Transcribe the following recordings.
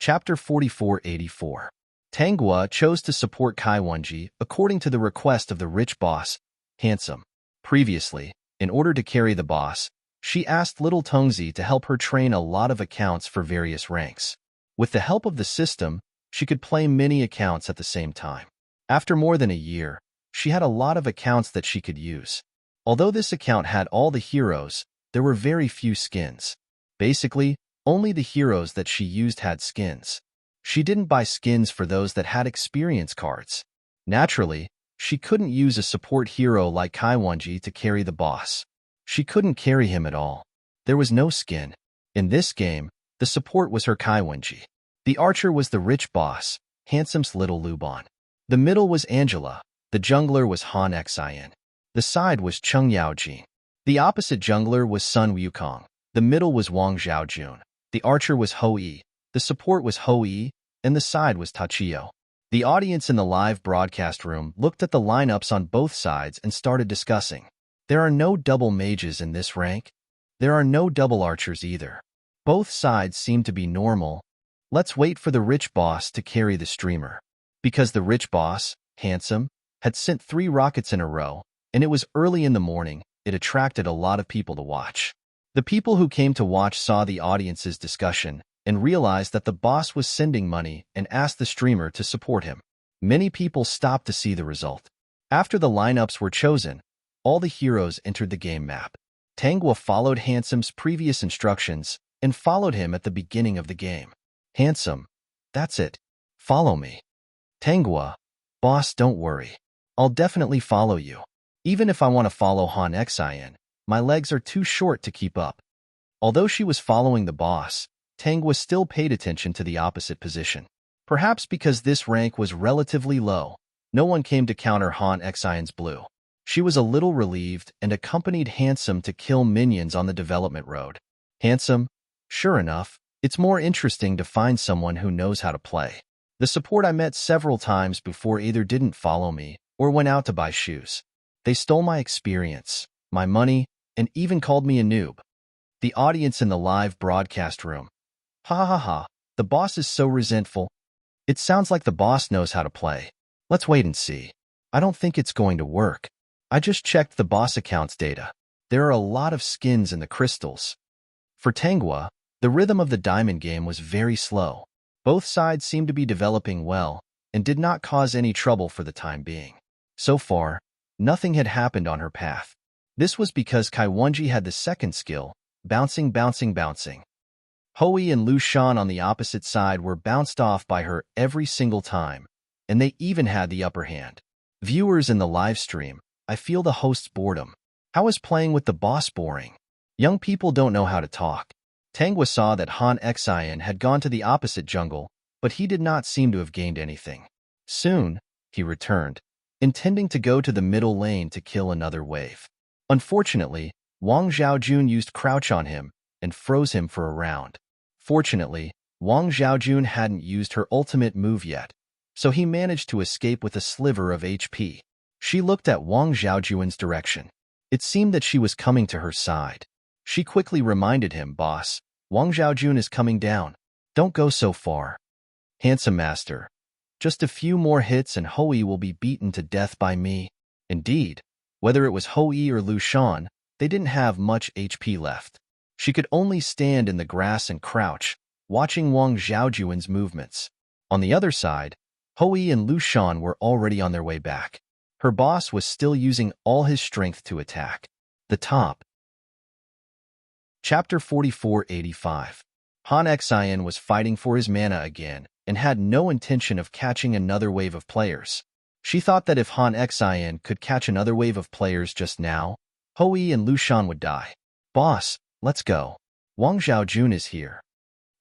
Chapter 4484. Tanghua chose to support Kaiwenji according to the request of the rich boss, Handsome. Previously, in order to carry the boss, she asked little Tengzi to help her train a lot of accounts for various ranks. With the help of the system, she could play many accounts at the same time. After more than a year, she had a lot of accounts that she could use. Although this account had all the heroes, there were very few skins. Basically, only the heroes that she used had skins. She didn't buy skins for those that had experience cards. Naturally, she couldn't use a support hero like Kaiwenji to carry the boss. She couldn't carry him at all. There was no skin. In this game, the support was her Kaiwenji. The archer was the rich boss, Handsome's little Luban. The middle was Angela. The jungler was Han Xian. The side was Cheng Yaojin. The opposite jungler was Sun Wukong. The middle was Wang Xiaojun. The archer was Ho Yi. The support was Ho Yi, and the side was Tachio. The audience in the live broadcast room looked at the lineups on both sides and started discussing. There are no double mages in this rank. There are no double archers either. Both sides seem to be normal. Let's wait for the rich boss to carry the streamer. Because the rich boss, Handsome, had sent 3 rockets in a row, and it was early in the morning, it attracted a lot of people to watch. The people who came to watch saw the audience's discussion and realized that the boss was sending money and asked the streamer to support him. Many people stopped to see the result. After the lineups were chosen, all the heroes entered the game map. Tanghua followed Handsome's previous instructions and followed him at the beginning of the game. Handsome, that's it. Follow me. Tanghua, boss, don't worry. I'll definitely follow you. Even if I want to follow Han Xian, my legs are too short to keep up. Although she was following the boss, Tanghua still paid attention to the opposite position. Perhaps because this rank was relatively low, no one came to counter Han Xian's blue. She was a little relieved and accompanied Handsome to kill minions on the development road. Handsome, sure enough, it's more interesting to find someone who knows how to play. The support I met several times before either didn't follow me or went out to buy shoes. They stole my experience, my money, and even called me a noob. The audience in the live broadcast room. Ha ha ha, the boss is so resentful. It sounds like the boss knows how to play. Let's wait and see. I don't think it's going to work. I just checked the boss account's data. There are a lot of skins in the crystals. For Tanghua, the rhythm of the diamond game was very slow. Both sides seemed to be developing well and did not cause any trouble for the time being. So far, nothing had happened on her path. This was because Kaiwenji had the second skill, bouncing. Hoi and Lu Shan on the opposite side were bounced off by her every single time, and they even had the upper hand. Viewers in the live stream, I feel the host's boredom. How is playing with the boss boring? Young people don't know how to talk. Tanghua saw that Han Xian had gone to the opposite jungle, but he did not seem to have gained anything. Soon, he returned, intending to go to the middle lane to kill another wave. Unfortunately, Wang Xiaojun used crouch on him and froze him for a round. Fortunately, Wang Xiaojun hadn't used her ultimate move yet, so he managed to escape with a sliver of HP. She looked at Wang Xiaojun's direction. It seemed that she was coming to her side. She quickly reminded him, "Boss, Wang Xiaojun is coming down. Don't go so far." Handsome master. Just a few more hits and Hoi will be beaten to death by me. Indeed, whether it was Hoi or Lu Shan, they didn't have much HP left. She could only stand in the grass and crouch, watching Wang Xiaojun's movements. On the other side, Hoi and Lu Shan were already on their way back. Her boss was still using all his strength to attack. The top. Chapter 4485. Han Xian was fighting for his mana again and had no intention of catching another wave of players. She thought that if Han Xian could catch another wave of players just now, Hoi and Lu Shan would die. "Boss, let's go. Wang Xiaojun is here."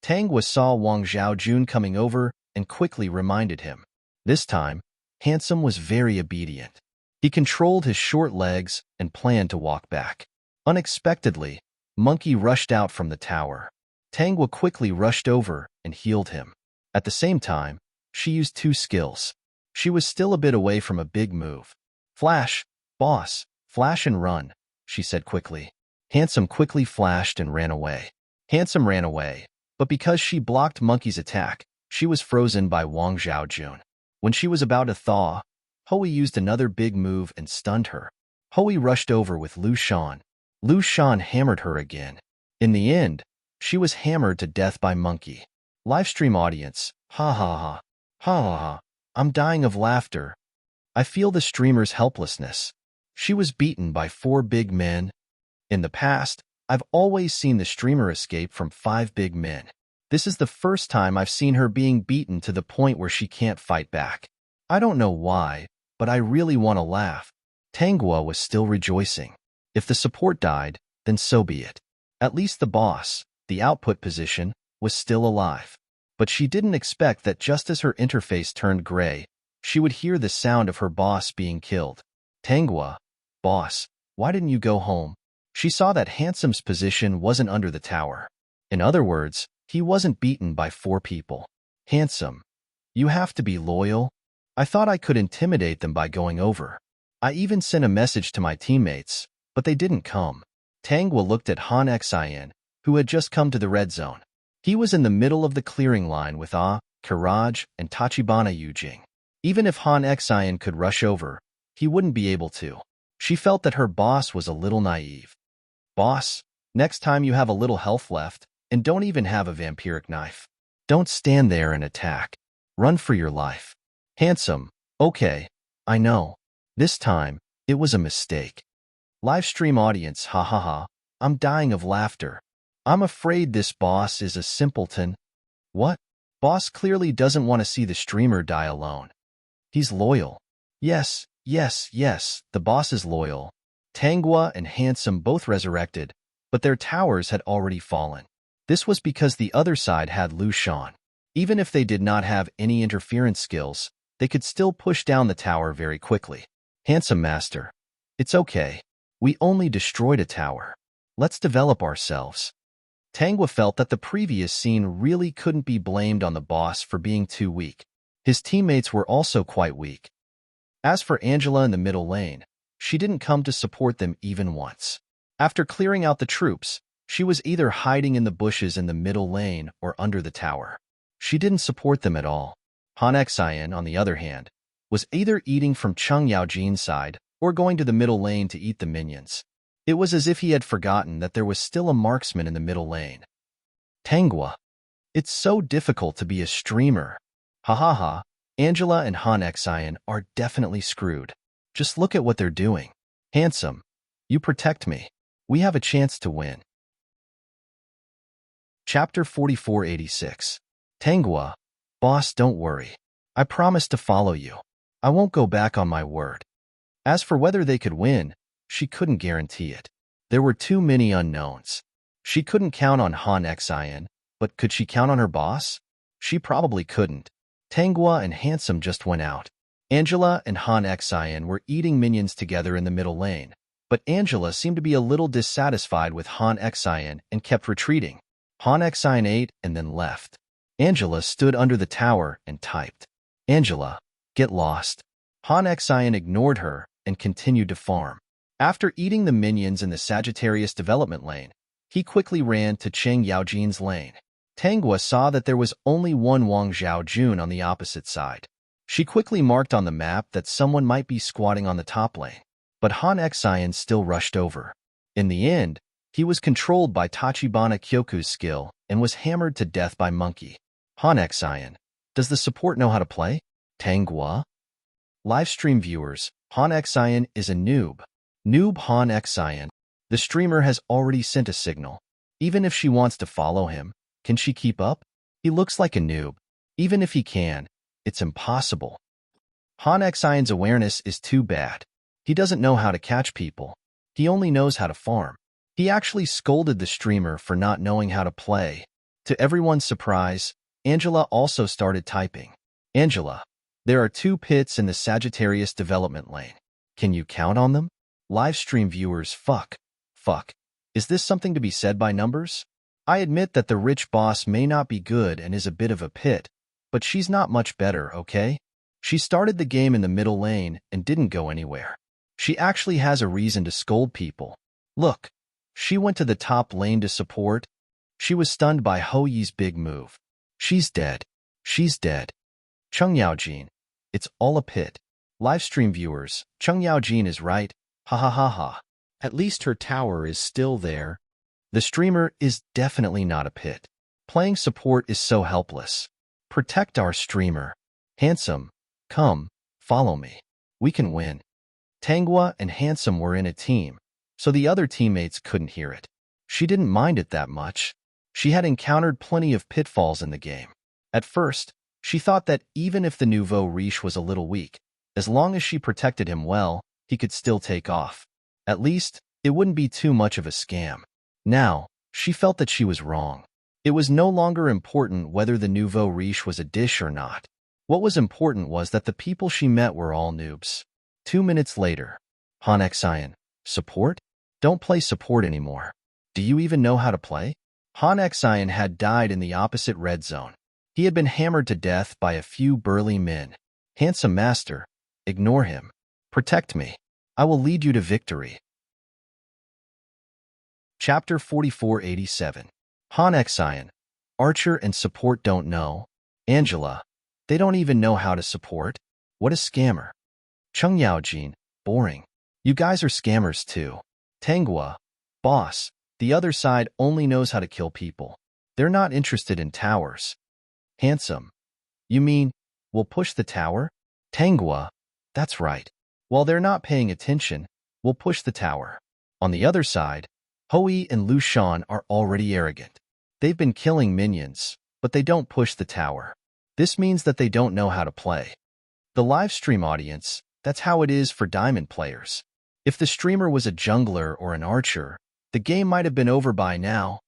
Tanghua saw Wang Xiaojun coming over and quickly reminded him. This time, Handsome was very obedient. He controlled his short legs and planned to walk back. Unexpectedly, Monkey rushed out from the tower. Tanghua quickly rushed over and healed him. At the same time, she used 2 skills. She was still a bit away from a big move. "Flash, boss, flash and run," she said quickly. Handsome quickly flashed and ran away. Handsome ran away, but because she blocked Monkey's attack, She was frozen by Wang Zhaojun. When she was about to thaw, Hui used another big move and stunned her. Hui rushed over with Lu Shan. Lu Shan hammered her again. In the end, she was hammered to death by Monkey. Livestream audience, ha ha ha, ha ha ha, I'm dying of laughter. I feel the streamer's helplessness. She was beaten by 4 big men. In the past, I've always seen the streamer escape from 5 big men. This is the first time I've seen her being beaten to the point where she can't fight back. I don't know why, but I really want to laugh. Tanghua was still rejoicing. If the support died, then so be it. At least the boss, the output position, was still alive. But she didn't expect that just as her interface turned gray, she would hear the sound of her boss being killed. Tanghua, boss, why didn't you go home? She saw that Handsome's position wasn't under the tower. In other words, he wasn't beaten by 4 people. Handsome, you have to be loyal. I thought I could intimidate them by going over. I even sent a message to my teammates, but they didn't come. Tanghua looked at Han Xian, who had just come to the red zone. He was in the middle of the clearing line with Karaj, and Tachibana Yujing. Even if Han Xian could rush over, he wouldn't be able to. She felt that her boss was a little naive. Boss, next time you have a little health left, and don't even have a vampiric knife. Don't stand there and attack. Run for your life. Handsome, okay, I know. This time, it was a mistake. Livestream audience, ha ha ha, I'm dying of laughter. I'm afraid this boss is a simpleton. What? Boss clearly doesn't want to see the streamer die alone. He's loyal. Yes, yes, yes, the boss is loyal. Tanghua and Handsome both resurrected, but their towers had already fallen. This was because the other side had Lu Shan. Even if they did not have any interference skills, they could still push down the tower very quickly. Handsome master, it's okay. We only destroyed a tower. Let's develop ourselves. Tanghua felt that the previous scene really couldn't be blamed on the boss for being too weak. His teammates were also quite weak. As for Angela in the middle lane, she didn't come to support them even once. After clearing out the troops, she was either hiding in the bushes in the middle lane or under the tower. She didn't support them at all. Han Xian, on the other hand, was either eating from Cheng Yaojin's side or going to the middle lane to eat the minions. It was as if he had forgotten that there was still a marksman in the middle lane. Tanghua. It's so difficult to be a streamer. Ha ha ha, Angela and Han Xian are definitely screwed. Just look at what they're doing. Handsome, you protect me. We have a chance to win. Chapter 4486. Tanghua, boss, don't worry. I promise to follow you. I won't go back on my word. As for whether they could win, she couldn't guarantee it. There were too many unknowns. She couldn't count on Han Xian, but could she count on her boss? She probably couldn't. Tanghua and Handsome just went out. Angela and Han Xian were eating minions together in the middle lane, but Angela seemed to be a little dissatisfied with Han Xian and kept retreating. Han Xian ate and then left. Angela stood under the tower and typed, Angela, get lost. Han Xian ignored her and continued to farm. After eating the minions in the Sagittarius development lane, he quickly ran to Cheng Yaojin's lane. Tanghua saw that there was only one Wang Zhaojun on the opposite side. She quickly marked on the map that someone might be squatting on the top lane, but Han Xian still rushed over. In the end, he was controlled by Tachibana Kyoku's skill and was hammered to death by Monkey. Han Xian, does the support know how to play? Tanghua? Livestream viewers, Han Xian is a noob. Noob Han Xian. The streamer has already sent a signal. Even if she wants to follow him, can she keep up? He looks like a noob. Even if he can, it's impossible. Han Xian's awareness is too bad. He doesn't know how to catch people. He only knows how to farm. He actually scolded the streamer for not knowing how to play. To everyone's surprise, Angela also started typing. Angela, there are 2 pits in the Sagittarius development lane. Can you count on them? Livestream viewers, fuck. Is this something to be said by numbers? I admit that the rich boss may not be good and is a bit of a pit, but she's not much better, okay? She started the game in the middle lane and didn't go anywhere. She actually has a reason to scold people. Look, she went to the top lane to support. She was stunned by Ho Yi's big move. She's dead. She's dead. Chung Yaojin. It's all a pit. Livestream viewers, Chung Yaojin is right. Ha ha ha ha. At least her tower is still there. The streamer is definitely not a pit. Playing support is so helpless. Protect our streamer. Handsome, come, follow me. We can win. Tanghua and Handsome were in a team, so the other teammates couldn't hear it. She didn't mind it that much. She had encountered plenty of pitfalls in the game. At first, she thought that even if the nouveau riche was a little weak, as long as she protected him well, he could still take off. At least, it wouldn't be too much of a scam. Now, she felt that she was wrong. It was no longer important whether the nouveau riche was a dish or not. What was important was that the people she met were all noobs. 2 minutes later. Han Xian, support? Don't play support anymore. Do you even know how to play? Han Xian had died in the opposite red zone. He had been hammered to death by a few burly men. Handsome master, ignore him. Protect me. I will lead you to victory. Chapter 4487. Han Xian, Archer and support don't know. Angela, they don't even know how to support. What a scammer. Chung Yaojin, boring. You guys are scammers too. Tanghua, boss, the other side only knows how to kill people. They're not interested in towers. Handsome, you mean, we'll push the tower? Tanghua, that's right. While they're not paying attention, we'll push the tower. On the other side, Hoi and Lu Shan are already arrogant. They've been killing minions, but they don't push the tower. This means that they don't know how to play. The live stream audience, that's how it is for diamond players. If the streamer was a jungler or an archer, the game might have been over by now.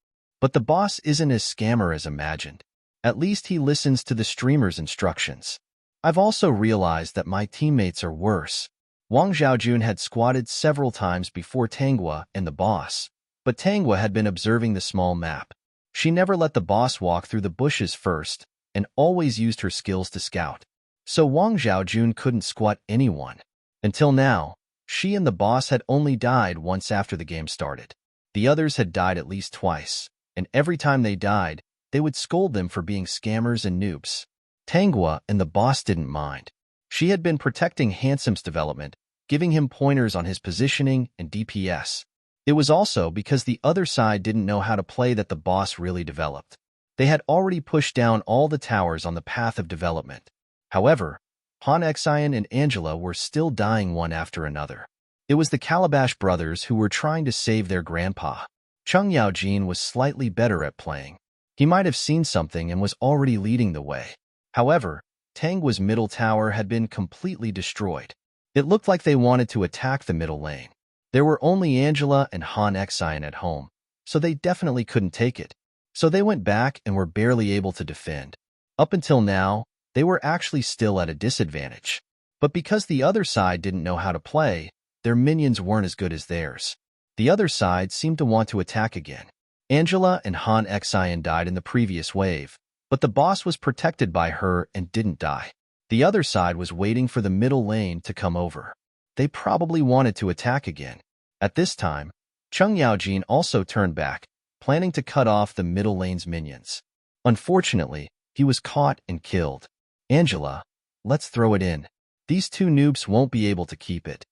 But the boss isn't as scammer as imagined. At least he listens to the streamer's instructions. I've also realized that my teammates are worse. Wang Xiaojun had squatted several times before Tanghua and the boss, but Tanghua had been observing the small map. She never let the boss walk through the bushes first and always used her skills to scout. So Wang Xiaojun couldn't squat anyone. Until now, she and the boss had only died once after the game started. The others had died at least twice, and every time they died, they would scold them for being scammers and noobs. Tanghua and the boss didn't mind. She had been protecting Handsome's development, giving him pointers on his positioning and DPS. It was also because the other side didn't know how to play that the boss really developed. They had already pushed down all the towers on the path of development. However, Han Xian and Angela were still dying one after another. It was the Calabash brothers who were trying to save their grandpa. Chung Yaojin was slightly better at playing. He might have seen something and was already leading the way. However, Tanghua's middle tower had been completely destroyed. It looked like they wanted to attack the middle lane. There were only Angela and Han Xian at home, so they definitely couldn't take it. So they went back and were barely able to defend. Up until now, they were actually still at a disadvantage. But because the other side didn't know how to play, their minions weren't as good as theirs. The other side seemed to want to attack again. Angela and Han Xian died in the previous wave, but the boss was protected by her and didn't die. The other side was waiting for the middle lane to come over. They probably wanted to attack again. At this time, Chung Yaojin also turned back, planning to cut off the middle lane's minions. Unfortunately, he was caught and killed. Angela, let's throw it in. These two noobs won't be able to keep it.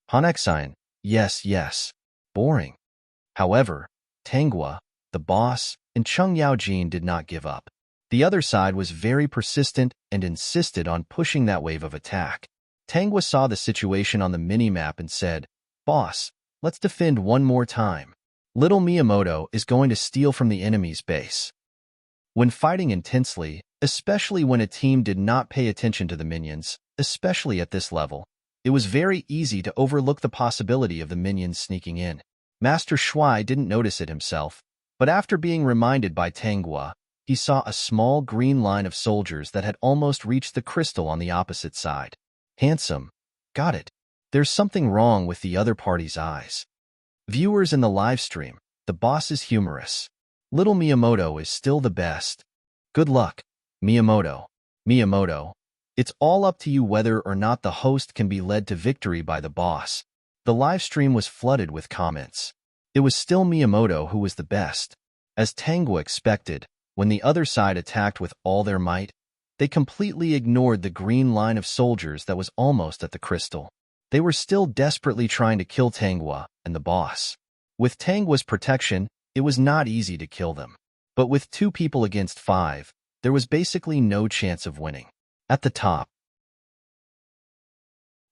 Han Xian, yes. Boring. However, Tanghua, the boss, and Chung Yaojin did not give up. The other side was very persistent and insisted on pushing that wave of attack. Tanghua saw the situation on the mini-map and said, "Boss, let's defend one more time. Little Miyamoto is going to steal from the enemy's base." When fighting intensely, especially when a team did not pay attention to the minions, especially at this level, it was very easy to overlook the possibility of the minions sneaking in. Master Shuai didn't notice it himself, but after being reminded by Tanghua, he saw a small green line of soldiers that had almost reached the crystal on the opposite side. Handsome, got it. There's something wrong with the other party's eyes. Viewers in the live stream, the boss is humorous. Little Miyamoto is still the best. Good luck, Miyamoto. Miyamoto, it's all up to you whether or not the host can be led to victory by the boss. The live stream was flooded with comments. It was still Miyamoto who was the best. As Tanghua expected, when the other side attacked with all their might, They completely ignored the green line of soldiers that was almost at the crystal. They were still desperately trying to kill Tanghua and the boss. With Tanghua's protection, it was not easy to kill them. But with 2 people against 5, there was basically no chance of winning. At the top.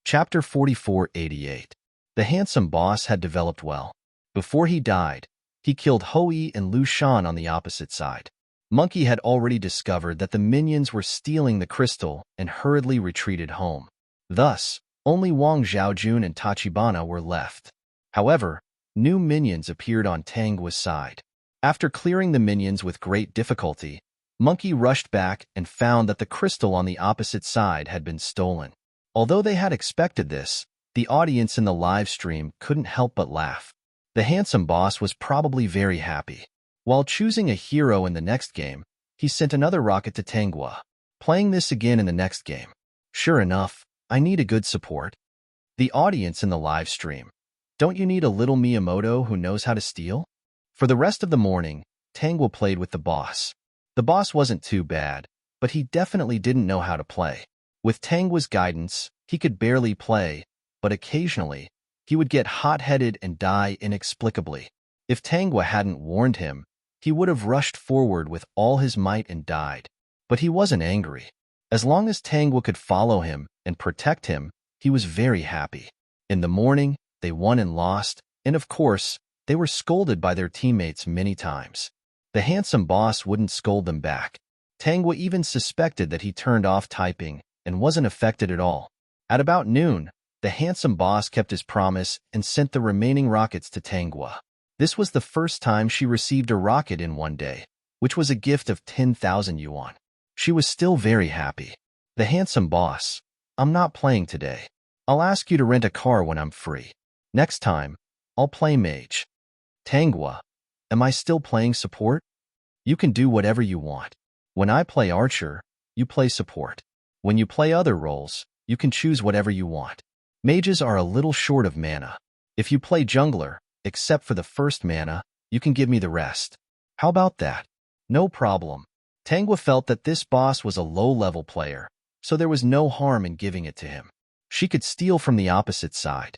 Chapter 4488. The handsome boss had developed well. Before he died, he killed Hou and Lu Shan on the opposite side. Monkey had already discovered that the minions were stealing the crystal and hurriedly retreated home. Thus, only Wang Zhaojun and Tachibana were left. However, new minions appeared on Tanghua's side. After clearing the minions with great difficulty, Monkey rushed back and found that the crystal on the opposite side had been stolen. Although they had expected this, the audience in the live stream couldn't help but laugh. The handsome boss was probably very happy. While choosing a hero in the next game, he sent another rocket to Tanghua, playing this again in the next game. Sure enough, I need a good support. The audience in the live stream. Don't you need a little Miyamoto who knows how to steal? For the rest of the morning, Tanghua played with the boss. The boss wasn't too bad, but he definitely didn't know how to play. With Tanghua's guidance, he could barely play, but occasionally, he would get hot-headed and die inexplicably. If Tanghua hadn't warned him, he would have rushed forward with all his might and died. But he wasn't angry. As long as Tanghua could follow him and protect him, he was very happy. In the morning, they won and lost, and of course, they were scolded by their teammates many times. The handsome boss wouldn't scold them back. Tanghua even suspected that he turned off typing and wasn't affected at all. At about noon, the handsome boss kept his promise and sent the remaining rockets to Tanghua. This was the first time she received a rocket in one day, which was a gift of 10,000 yuan. She was still very happy. The handsome boss, I'm not playing today. I'll ask you to rent a car when I'm free. Next time, I'll play mage. Tanghua, am I still playing support? You can do whatever you want. When I play archer, you play support. When you play other roles, you can choose whatever you want. Mages are a little short of mana. If you play jungler, except for the first mana, you can give me the rest. How about that? No problem. Tanghua felt that this boss was a low-level player, so there was no harm in giving it to him. She could steal from the opposite side.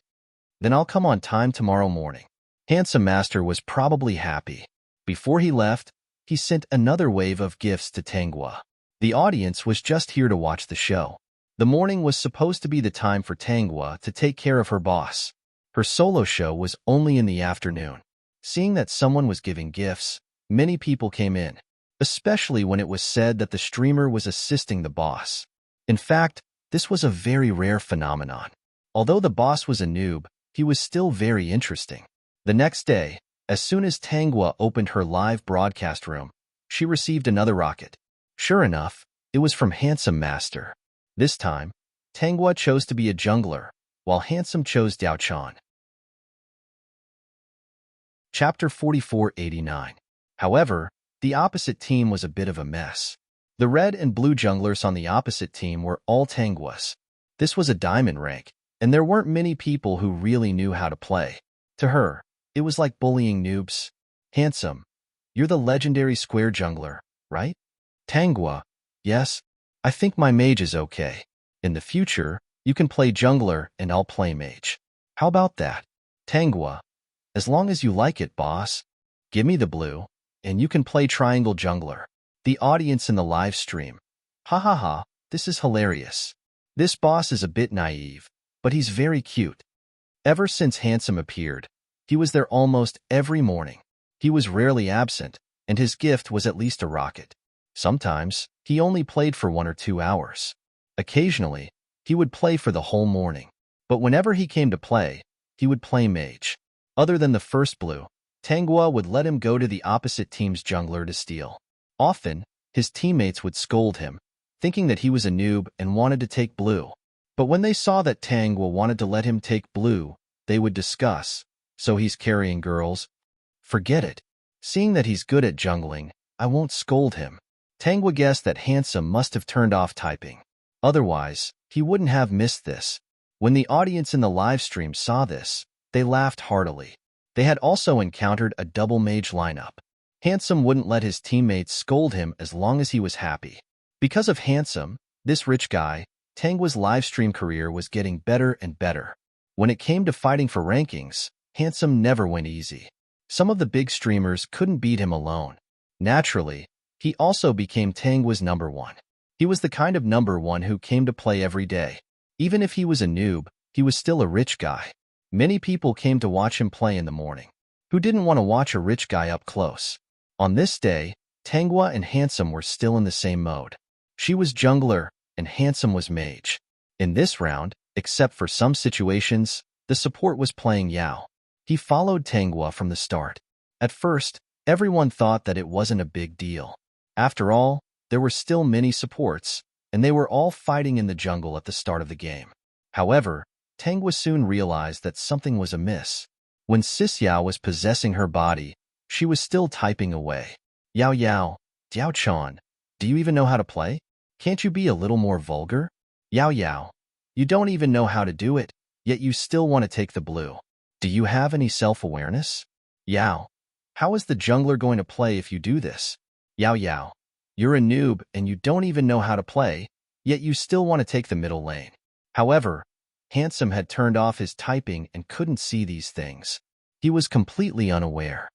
Then I'll come on time tomorrow morning. Handsome Master was probably happy. Before he left, he sent another wave of gifts to Tanghua. The audience was just here to watch the show. The morning was supposed to be the time for Tanghua to take care of her boss. Her solo show was only in the afternoon. Seeing that someone was giving gifts, many people came in, especially when it was said that the streamer was assisting the boss. In fact, this was a very rare phenomenon. Although the boss was a noob, he was still very interesting. The next day, as soon as Tanghua opened her live broadcast room, she received another rocket. Sure enough, it was from Handsome Master. This time, Tanghua chose to be a jungler, while Handsome chose Diao Chan. Chapter 4489. However, the opposite team was a bit of a mess. The red and blue junglers on the opposite team were all Tanghua's. This was a diamond rank, and there weren't many people who really knew how to play. To her, it was like bullying noobs. Handsome, you're the legendary square jungler, right? Tanghua, yes, I think my mage is okay. In the future, you can play jungler and I'll play mage. How about that? Tanghua, as long as you like it, boss. Give me the blue, and you can play triangle jungler. The audience in the live stream. Ha ha ha, this is hilarious. This boss is a bit naive, but he's very cute. Ever since Handsome appeared, he was there almost every morning. He was rarely absent, and his gift was at least a rocket. Sometimes, he only played for 1 or 2 hours. Occasionally, he would play for the whole morning. But whenever he came to play, he would play mage. Other than the first blue, Tanghua would let him go to the opposite team's jungler to steal. Often, his teammates would scold him, thinking that he was a noob and wanted to take blue. But when they saw that Tanghua wanted to let him take blue, they would discuss, so he's carrying girls? Forget it. Seeing that he's good at jungling, I won't scold him. Tanghua guessed that Handsome must have turned off typing. Otherwise, he wouldn't have missed this. When the audience in the live stream saw this, they laughed heartily. They had also encountered a double mage lineup. Handsome wouldn't let his teammates scold him as long as he was happy. Because of Handsome, this rich guy, Tangwa's livestream career was getting better and better. When it came to fighting for rankings, Handsome never went easy. Some of the big streamers couldn't beat him alone. Naturally, he also became Tangwa's #1. He was the kind of #1 who came to play every day. Even if he was a noob, he was still a rich guy. Many people came to watch him play in the morning. Who didn't want to watch a rich guy up close? On this day, Tangwa and Handsome were still in the same mode. She was jungler, and Handsome was mage. In this round, except for some situations, the support was playing Yao. He followed Tangwa from the start. At first, everyone thought that it wasn't a big deal. After all, there were still many supports, and they were all fighting in the jungle at the start of the game. However, Tangwa soon realized that something was amiss. When Sis Yao was possessing her body, she was still typing away. Yao Yao, Diao Chan, do you even know how to play? Can't you be a little more vulgar? Yao Yao, you don't even know how to do it, yet you still want to take the blue. Do you have any self-awareness? Yao, how is the jungler going to play if you do this? Yao Yao, you're a noob and you don't even know how to play, yet you still want to take the middle lane. However, Handsome had turned off his typing and couldn't see these things. He was completely unaware.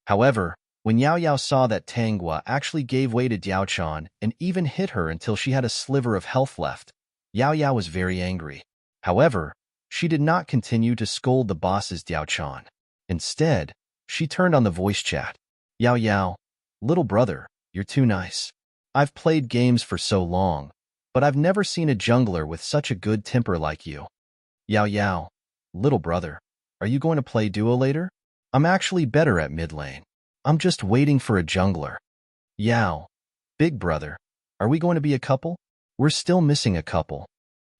However, when Yao Yao saw that Tangwa actually gave way to Diao Chan and even hit her until she had a sliver of health left, Yao Yao was very angry. However, she did not continue to scold the boss's Diao Chan. Instead, she turned on the voice chat. Yao Yao, little brother, you're too nice. I've played games for so long, but I've never seen a jungler with such a good temper like you. Yao Yao, little brother, are you going to play duo later? I'm actually better at mid lane. I'm just waiting for a jungler. Yao, big brother, are we going to be a couple? We're still missing a couple.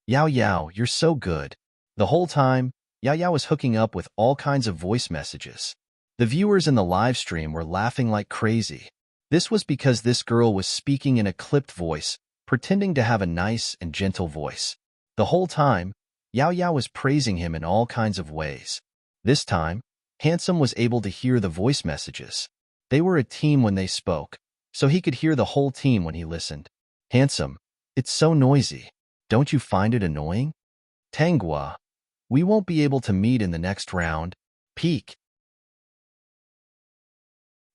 Yao Yao, you're so good. The whole time, Yao Yao was hooking up with all kinds of voice messages. The viewers in the live stream were laughing like crazy. This was because this girl was speaking in a clipped voice, pretending to have a nice and gentle voice. The whole time, Yao Yao was praising him in all kinds of ways. This time, Handsome was able to hear the voice messages. They were a team when they spoke, so he could hear the whole team when he listened. Handsome, it's so noisy. Don't you find it annoying? Tangwa, we won't be able to meet in the next round. Peak.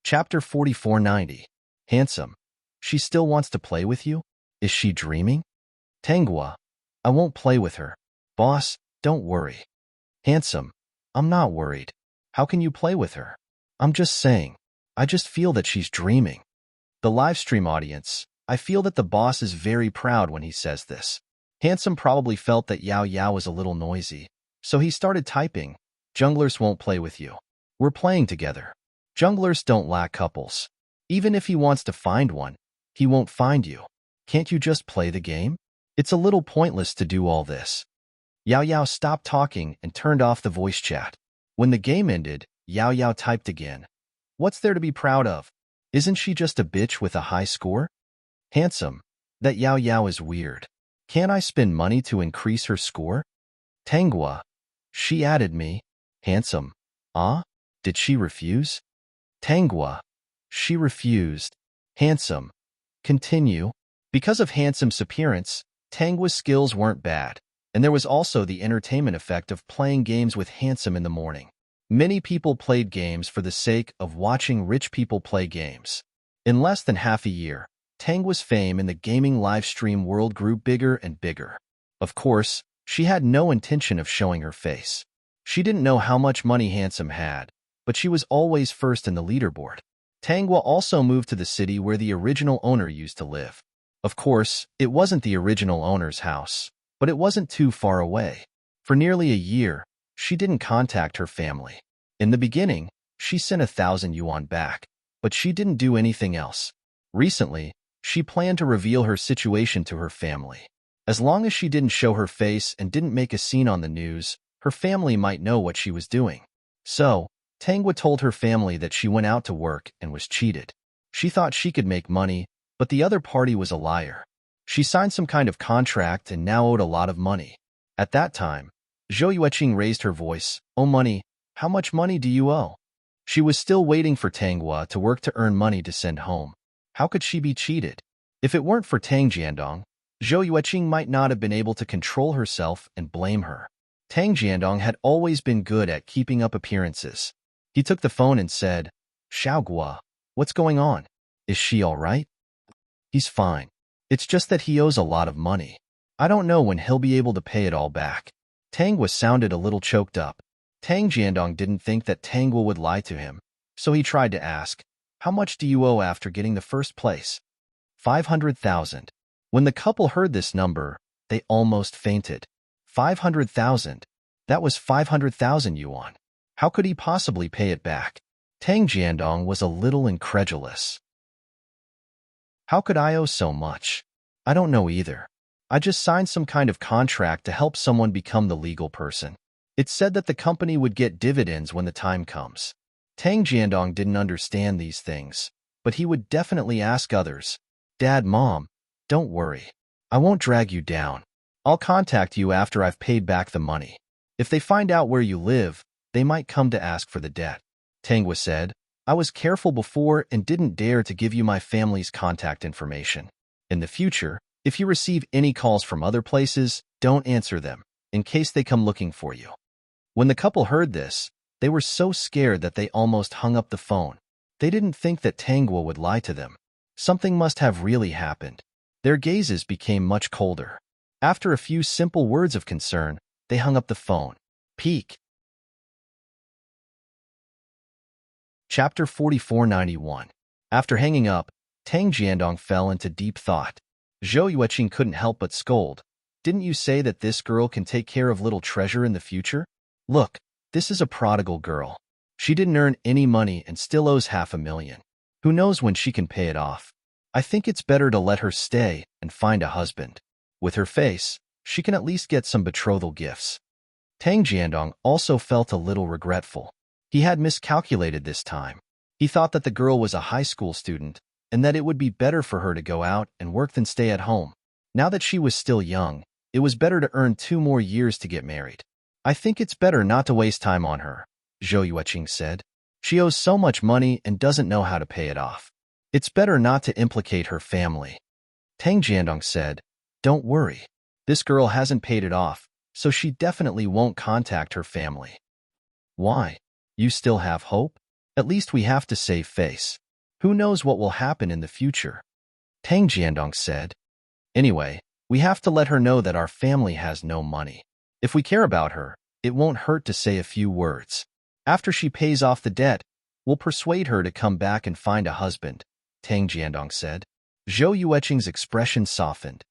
Chapter 4490. Handsome, she still wants to play with you? Is she dreaming? Tangwa, I won't play with her. Boss, don't worry. Handsome, I'm not worried. How can you play with her? I'm just saying. I just feel that she's dreaming. The livestream audience, I feel that the boss is very proud when he says this. Handsome probably felt that Yao Yao was a little noisy, so he started typing, junglers won't play with you. We're playing together. Junglers don't lack couples. Even if he wants to find one, he won't find you. Can't you just play the game? It's a little pointless to do all this. Yao Yao stopped talking and turned off the voice chat. When the game ended, Yao Yao typed again. What's there to be proud of? Isn't she just a bitch with a high score? Handsome, that Yao Yao is weird. Can't I spend money to increase her score? Tangwa, she added me. Handsome, did she refuse? Tangwa, she refused. Handsome, continue. Because of Handsome's appearance, Tangwa's skills weren't bad, and there was also the entertainment effect of playing games with Handsome in the morning. Many people played games for the sake of watching rich people play games. In less than half a year, Tangwa's fame in the gaming live stream world grew bigger and bigger. Of course, she had no intention of showing her face. She didn't know how much money Handsome had, but she was always first in the leaderboard. Tangwa also moved to the city where the original owner used to live. Of course, it wasn't the original owner's house, but it wasn't too far away. For nearly a year, she didn't contact her family. In the beginning, she sent 1,000 yuan back, but she didn't do anything else. Recently, she planned to reveal her situation to her family. As long as she didn't show her face and didn't make a scene on the news, her family might know what she was doing. So, Tangwa told her family that she went out to work and was cheated. She thought she could make money, but the other party was a liar. She signed some kind of contract and now owed a lot of money. At that time, Zhou Yueqing raised her voice. Oh money, how much money do you owe? She was still waiting for Tangwa to work to earn money to send home. How could she be cheated? If it weren't for Tang Jiandong, Zhou Yueqing might not have been able to control herself and blame her. Tang Jiandong had always been good at keeping up appearances. He took the phone and said, "Xiaogua, what's going on? Is she all right?" "He's fine. It's just that he owes a lot of money. I don't know when he'll be able to pay it all back." Tangwa sounded a little choked up. Tang Jiandong didn't think that Tangwa would lie to him, so he tried to ask, "How much do you owe after getting the first place?" 500,000. When the couple heard this number, they almost fainted. 500,000. That was 500,000 yuan. How could he possibly pay it back? Tang Jiandong was a little incredulous. "How could I owe so much? I don't know either. I just signed some kind of contract to help someone become the legal person. It said that the company would get dividends when the time comes." Tang Jiandong didn't understand these things, but he would definitely ask others. "Dad, Mom, don't worry. I won't drag you down. I'll contact you after I've paid back the money. If they find out where you live, they might come to ask for the debt." Tangwa said, "I was careful before and didn't dare to give you my family's contact information. In the future, if you receive any calls from other places, don't answer them, in case they come looking for you." When the couple heard this, they were so scared that they almost hung up the phone. They didn't think that Tangwa would lie to them. Something must have really happened. Their gazes became much colder. After a few simple words of concern, they hung up the phone. Peak. Chapter 4491. After hanging up, Tang Jiandong fell into deep thought. Zhou Yueqing couldn't help but scold. "Didn't you say that this girl can take care of little treasure in the future? Look, this is a prodigal girl. She didn't earn any money and still owes 500,000. Who knows when she can pay it off? I think it's better to let her stay and find a husband. With her face, she can at least get some betrothal gifts." Tang Jiandong also felt a little regretful. He had miscalculated this time. He thought that the girl was a high school student and that it would be better for her to go out and work than stay at home. Now that she was still young, it was better to earn 2 more years to get married. "I think it's better not to waste time on her," Zhou Yueqing said. "She owes so much money and doesn't know how to pay it off. It's better not to implicate her family." Tang Jiandong said, "Don't worry. This girl hasn't paid it off, so she definitely won't contact her family." "Why? You still have hope? At least we have to save face. Who knows what will happen in the future?" Tang Jiandong said. "Anyway, we have to let her know that our family has no money. If we care about her, it won't hurt to say a few words. After she pays off the debt, we'll persuade her to come back and find a husband," Tang Jiandong said. Zhou Yueqing's expression softened.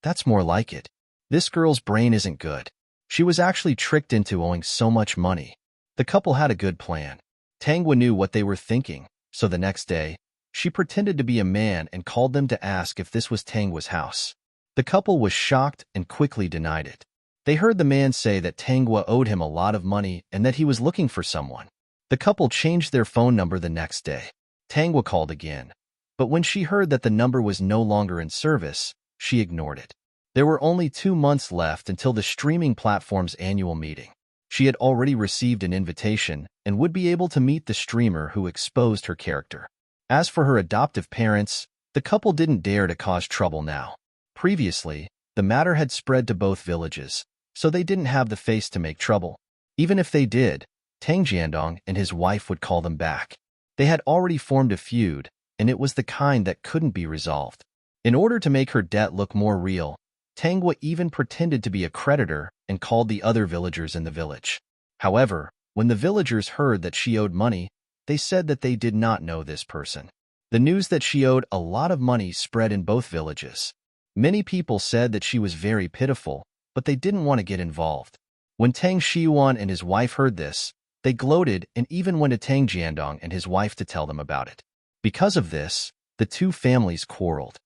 "That's more like it. This girl's brain isn't good. She was actually tricked into owing so much money." The couple had a good plan. Tangwa knew what they were thinking, so the next day, she pretended to be a man and called them to ask if this was Tangwa's house. The couple was shocked and quickly denied it. They heard the man say that Tangwa owed him a lot of money and that he was looking for someone. The couple changed their phone number the next day. Tangwa called again, but when she heard that the number was no longer in service, she ignored it. There were only 2 months left until the streaming platform's annual meeting. She had already received an invitation and would be able to meet the streamer who exposed her character. As for her adoptive parents, the couple didn't dare to cause trouble now. Previously, the matter had spread to both villages, so they didn't have the face to make trouble. Even if they did, Tang Jiandong and his wife would call them back. They had already formed a feud, and it was the kind that couldn't be resolved. In order to make her debt look more real, Tangwa even pretended to be a creditor and called the other villagers in the village. However, when the villagers heard that she owed money, they said that they did not know this person. The news that she owed a lot of money spread in both villages. Many people said that she was very pitiful, but they didn't want to get involved. When Tang Shiyuan and his wife heard this, they gloated and even went to Tang Jiandong and his wife to tell them about it. Because of this, the two families quarreled.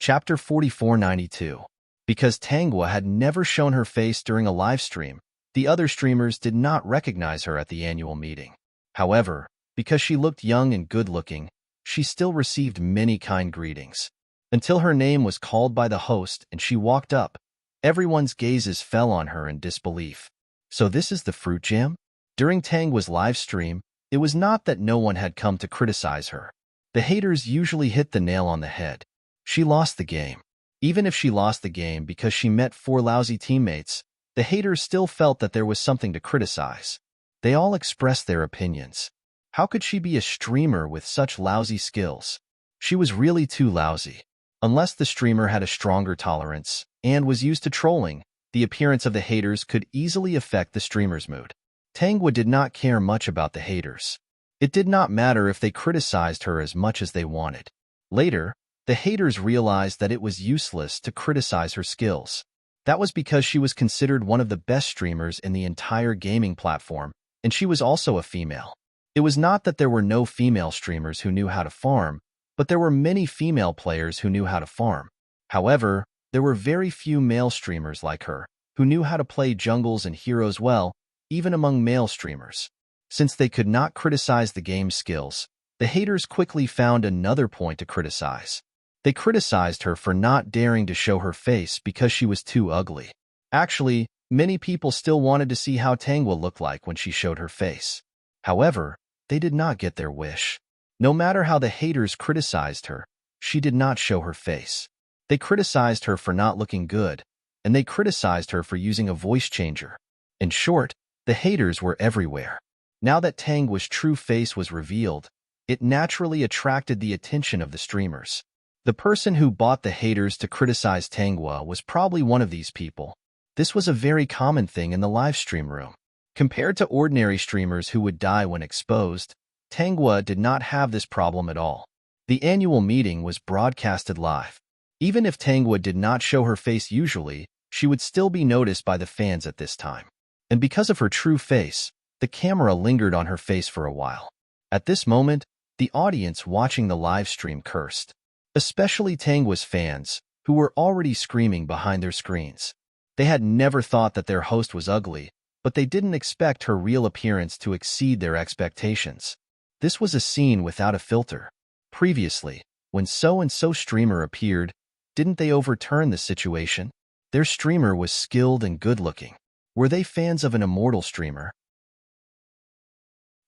Chapter 4492. Because Tangwa had never shown her face during a live stream, the other streamers did not recognize her at the annual meeting. However, because she looked young and good-looking, she still received many kind greetings. Until her name was called by the host and she walked up, everyone's gazes fell on her in disbelief. So this is the fruit jam? During Tangwa's live stream, It was not that no one had come to criticize her. The haters usually hit the nail on the head. She lost the game. Even if she lost the game because she met 4 lousy teammates, the haters still felt that there was something to criticize. They all expressed their opinions. How could she be a streamer with such lousy skills? She was really too lousy. Unless the streamer had a stronger tolerance and was used to trolling, the appearance of the haters could easily affect the streamer's mood. Tangwa did not care much about the haters. It did not matter if they criticized her as much as they wanted. Later, the haters realized that it was useless to criticize her skills. That was because she was considered one of the best streamers in the entire gaming platform, and she was also a female. It was not that there were no female streamers who knew how to farm, but there were many female players who knew how to farm. However, there were very few male streamers like her, who knew how to play jungles and heroes well, even among male streamers. Since they could not criticize the game's skills, the haters quickly found another point to criticize. They criticized her for not daring to show her face because she was too ugly. Actually, many people still wanted to see how Tangwa looked like when she showed her face. However, they did not get their wish. No matter how the haters criticized her, she did not show her face. They criticized her for not looking good, and they criticized her for using a voice changer. In short, the haters were everywhere. Now that Tangwa's true face was revealed, it naturally attracted the attention of the streamers. The person who bought the haters to criticize Tangwa was probably one of these people. This was a very common thing in the live stream room. Compared to ordinary streamers who would die when exposed, Tangwa did not have this problem at all. The annual meeting was broadcasted live. Even if Tangwa did not show her face usually, she would still be noticed by the fans at this time. And because of her true face, the camera lingered on her face for a while. At this moment, the audience watching the live stream cursed. Especially Tangwa's fans, who were already screaming behind their screens. They had never thought that their host was ugly, but they didn't expect her real appearance to exceed their expectations. This was a scene without a filter. Previously, when so-and-so streamer appeared, didn't they overturn the situation? Their streamer was skilled and good-looking. Were they fans of an immortal streamer?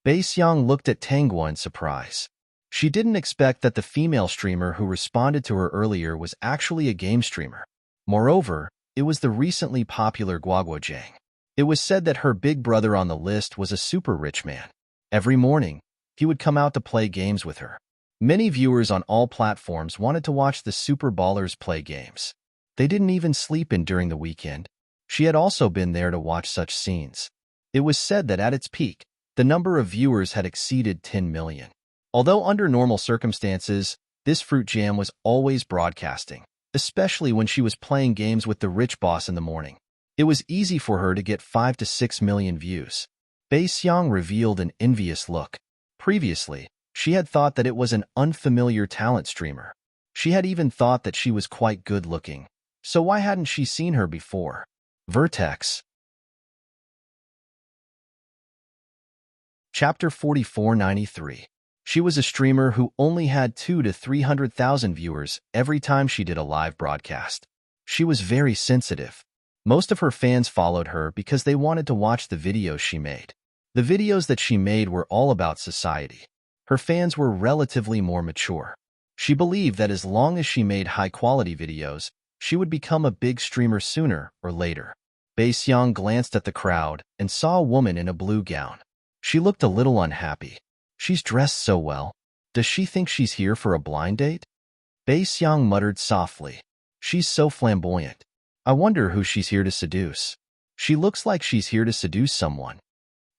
Baeseong looked at Tangwa in surprise. She didn't expect that the female streamer who responded to her earlier was actually a game streamer. Moreover, it was the recently popular Guaguojang. It was said that her big brother on the list was a super rich man. Every morning, he would come out to play games with her. Many viewers on all platforms wanted to watch the super ballers play games. They didn't even sleep in during the weekend. She had also been there to watch such scenes. It was said that at its peak, the number of viewers had exceeded 10 million. Although under normal circumstances, this fruit jam was always broadcasting, especially when she was playing games with the rich boss in the morning. It was easy for her to get 5 to 6 million views. Baeseong revealed an envious look. Previously, she had thought that it was an unfamiliar talent streamer. She had even thought that she was quite good-looking. So why hadn't she seen her before? Vertex. Chapter 4493. She was a streamer who only had 200 to 300,000 viewers every time she did a live broadcast. She was very sensitive. Most of her fans followed her because they wanted to watch the videos she made. The videos that she made were all about society. Her fans were relatively more mature. She believed that as long as she made high-quality videos, she would become a big streamer sooner or later. Baeseong glanced at the crowd and saw a woman in a blue gown. She looked a little unhappy. She's dressed so well. Does she think she's here for a blind date? Baeseong muttered softly. She's so flamboyant. I wonder who she's here to seduce. She looks like she's here to seduce someone.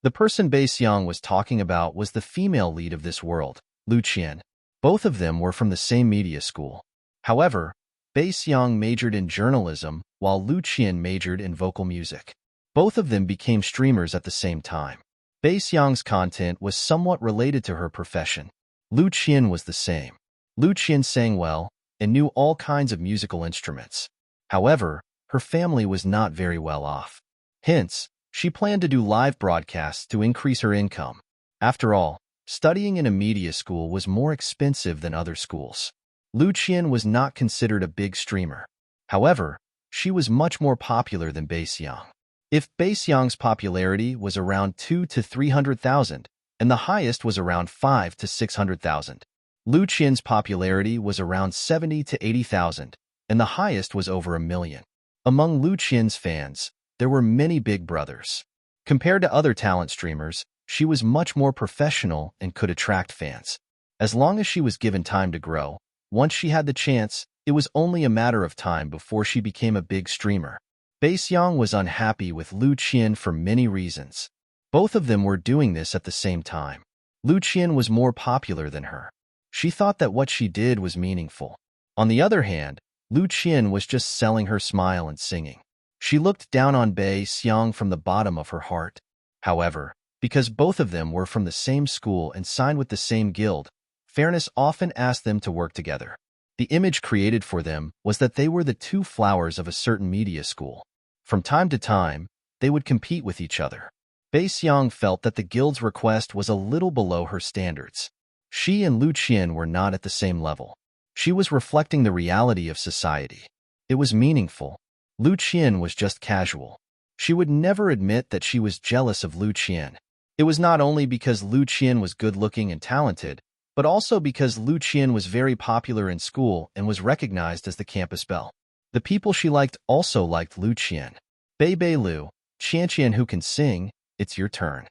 The person Baeseong was talking about was the female lead of this world, Lu Qian. Both of them were from the same media school. However, Baeseong majored in journalism, while Lu Qian majored in vocal music. Both of them became streamers at the same time. Baeseong's content was somewhat related to her profession. Lu Qian was the same. Lu Qian sang well and knew all kinds of musical instruments. However, her family was not very well off. Hence, she planned to do live broadcasts to increase her income. After all, studying in a media school was more expensive than other schools. Lu Qian was not considered a big streamer. However, she was much more popular than Baeseong. If Baeseong's popularity was around 200 to 300,000, and the highest was around 5 to 600,000. Lu Qian's popularity was around 70 to 80,000, and the highest was over 1 million. Among Lu Qian's fans, there were many big brothers. Compared to other talent streamers, she was much more professional and could attract fans. As long as she was given time to grow, once she had the chance, it was only a matter of time before she became a big streamer. Bai Xiang was unhappy with Lu Qian for many reasons. Both of them were doing this at the same time. Lu Qian was more popular than her. She thought that what she did was meaningful. On the other hand, Lu Qian was just selling her smile and singing. She looked down on Bai Xiang from the bottom of her heart. However, because both of them were from the same school and signed with the same guild, fairness often asked them to work together. The image created for them was that they were the two flowers of a certain media school. From time to time, they would compete with each other. Bai Xiang felt that the guild's request was a little below her standards. She and Lu Qian were not at the same level. She was reflecting the reality of society. It was meaningful. Lu Qian was just casual. She would never admit that she was jealous of Lu Qian. It was not only because Lu Qian was good-looking and talented, but also because Lu Qian was very popular in school and was recognized as the campus belle. The people she liked also liked Lu Qian. Bei Bei Lu, Qian who can sing, it's your turn.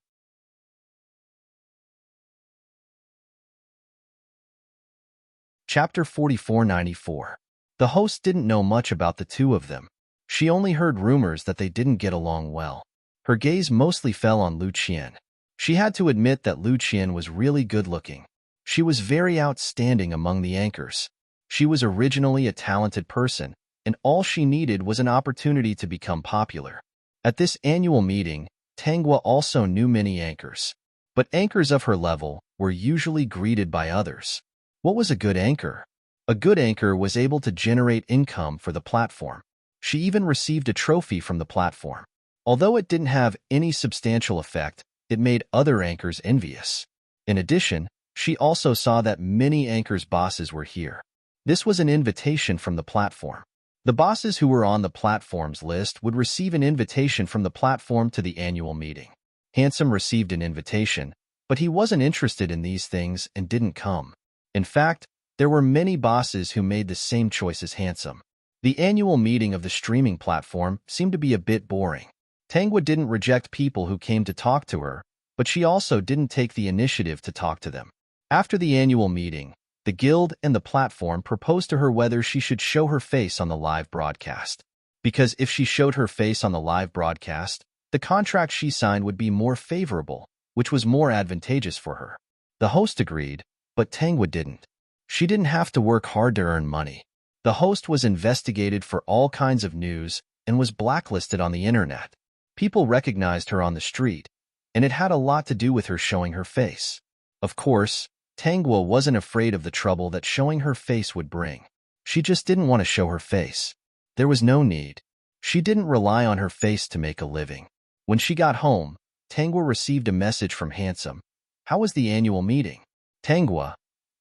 Chapter 4494. The host didn't know much about the two of them. She only heard rumors that they didn't get along well. Her gaze mostly fell on Lu Qian. She had to admit that Lu Qian was really good-looking. She was very outstanding among the anchors. She was originally a talented person, and all she needed was an opportunity to become popular. At this annual meeting, Tanghua also knew many anchors. But anchors of her level were usually greeted by others. What was a good anchor? A good anchor was able to generate income for the platform. She even received a trophy from the platform. Although it didn't have any substantial effect, it made other anchors envious. In addition, she also saw that many anchors' bosses were here. This was an invitation from the platform. The bosses who were on the platform's list would receive an invitation from the platform to the annual meeting. Handsome received an invitation, but he wasn't interested in these things and didn't come. In fact, there were many bosses who made the same choice as Handsome. The annual meeting of the streaming platform seemed to be a bit boring. Tanghua didn't reject people who came to talk to her, but she also didn't take the initiative to talk to them. After the annual meeting, the guild and the platform proposed to her whether she should show her face on the live broadcast. Because if she showed her face on the live broadcast, the contract she signed would be more favorable, which was more advantageous for her. The host agreed, but Tanghua didn't. She didn't have to work hard to earn money. The host was investigated for all kinds of news and was blacklisted on the internet. People recognized her on the street, and it had a lot to do with her showing her face. Of course, Tanghua wasn't afraid of the trouble that showing her face would bring. She just didn't want to show her face. There was no need. She didn't rely on her face to make a living. When she got home, Tanghua received a message from Handsome. How was the annual meeting? Tanghua.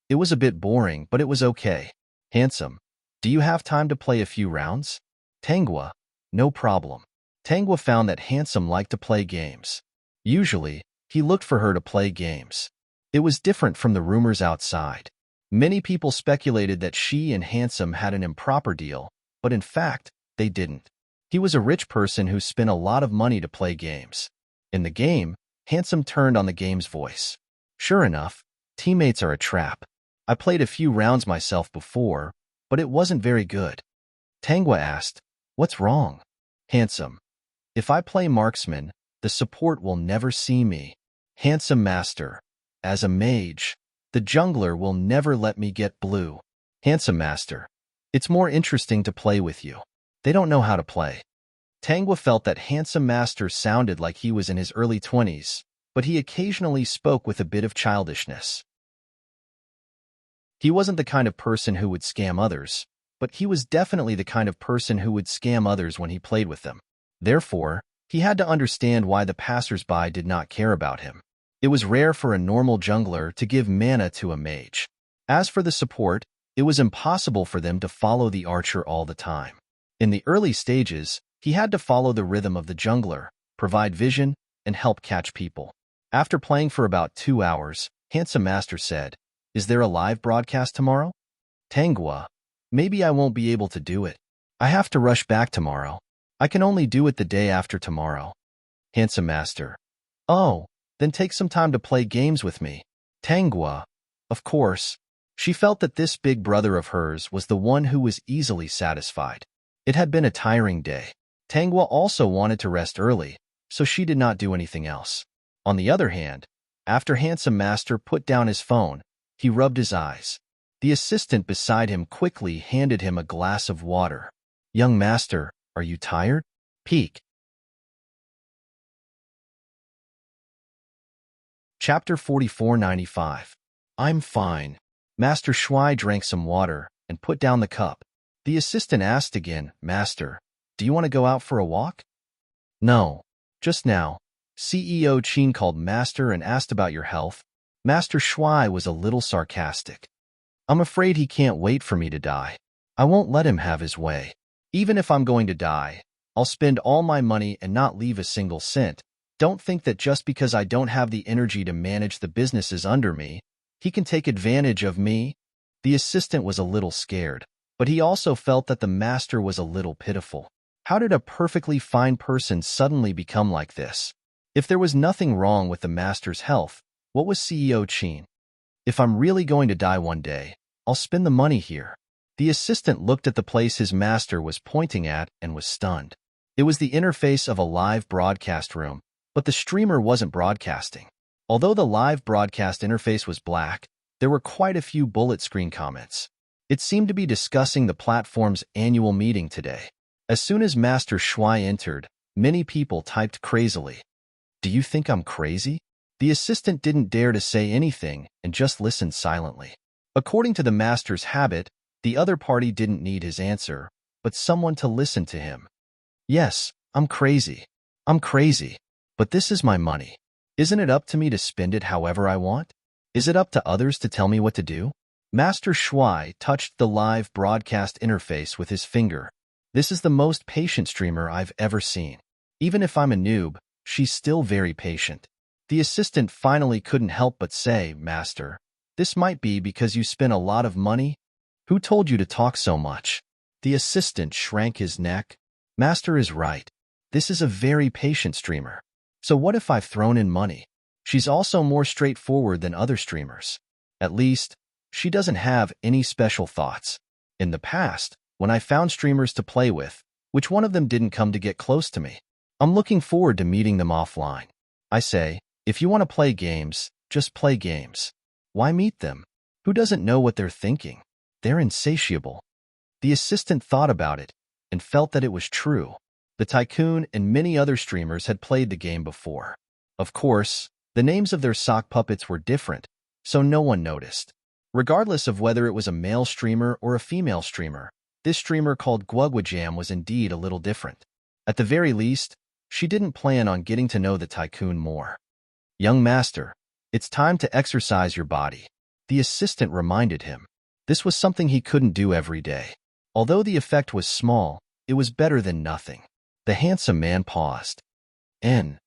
It was a bit boring, but it was okay. Handsome. Do you have time to play a few rounds? Tanghua. No problem. Tanghua found that Handsome liked to play games. Usually, he looked for her to play games. It was different from the rumors outside. Many people speculated that she and Handsome had an improper deal, but in fact, they didn't. He was a rich person who spent a lot of money to play games. In the game, Handsome turned on the game's voice. Sure enough, teammates are a trap. I played a few rounds myself before, but it wasn't very good. Tanghua asked, what's wrong? Handsome. If I play marksman, the support will never see me. Handsome Master. As a mage, the jungler will never let me get blue. Handsome Master. It's more interesting to play with you. They don't know how to play. Tanghua felt that Handsome Master sounded like he was in his early 20s, but he occasionally spoke with a bit of childishness. He wasn't the kind of person who would scam others, but he was definitely the kind of person who would scam others when he played with them. Therefore, he had to understand why the passers-by did not care about him. It was rare for a normal jungler to give mana to a mage. As for the support, it was impossible for them to follow the archer all the time. In the early stages, he had to follow the rhythm of the jungler, provide vision, and help catch people. After playing for about 2 hours, Handsome Master said, "Is there a live broadcast tomorrow?" Tangua, "Maybe I won't be able to do it. I have to rush back tomorrow. I can only do it the day after tomorrow." Handsome Master, "Oh, then take some time to play games with me." Tangua, "Of course." She felt that this big brother of hers was the one who was easily satisfied. It had been a tiring day. Tangua also wanted to rest early, so she did not do anything else. On the other hand, after Handsome Master put down his phone, he rubbed his eyes. The assistant beside him quickly handed him a glass of water. "Young Master, are you tired?" Peek. Chapter 4495. I'm fine. Master Shuai drank some water and put down the cup. The assistant asked again, "Master, do you want to go out for a walk?" "No. Just now, CEO Qin called Master and asked about your health." Master Shuai was a little sarcastic. "I'm afraid he can't wait for me to die. I won't let him have his way. Even if I'm going to die, I'll spend all my money and not leave a single cent. Don't think that just because I don't have the energy to manage the businesses under me, he can take advantage of me." The assistant was a little scared, but he also felt that the master was a little pitiful. How did a perfectly fine person suddenly become like this? If there was nothing wrong with the master's health, what was CEO Qin? "If I'm really going to die one day, I'll spend the money here." The assistant looked at the place his master was pointing at and was stunned. It was the interface of a live broadcast room, but the streamer wasn't broadcasting. Although the live broadcast interface was black, there were quite a few bullet screen comments. It seemed to be discussing the platform's annual meeting today. As soon as Master Shuai entered, many people typed crazily. "Do you think I'm crazy?" The assistant didn't dare to say anything and just listened silently. According to the master's habit, the other party didn't need his answer, but someone to listen to him. "Yes, I'm crazy. I'm crazy. But this is my money. Isn't it up to me to spend it however I want? Is it up to others to tell me what to do?" Master Shuai touched the live broadcast interface with his finger. "This is the most patient streamer I've ever seen. Even if I'm a noob, she's still very patient." The assistant finally couldn't help but say, "Master, this might be because you spent a lot of money. Who told you to talk so much?" The assistant shrank his neck. "Master is right. This is a very patient streamer. So what if I've thrown in money? She's also more straightforward than other streamers. At least, she doesn't have any special thoughts. In the past, when I found streamers to play with, which one of them didn't come to get close to me? I'm looking forward to meeting them offline. I say, if you want to play games, just play games. Why meet them? Who doesn't know what they're thinking? They're insatiable." The assistant thought about it and felt that it was true. The tycoon and many other streamers had played the game before. Of course, the names of their sock puppets were different, so no one noticed. Regardless of whether it was a male streamer or a female streamer, this streamer called Guguajam was indeed a little different. At the very least, she didn't plan on getting to know the tycoon more. "Young master, it's time to exercise your body," the assistant reminded him. This was something he couldn't do every day. Although the effect was small, it was better than nothing. The handsome man paused. N.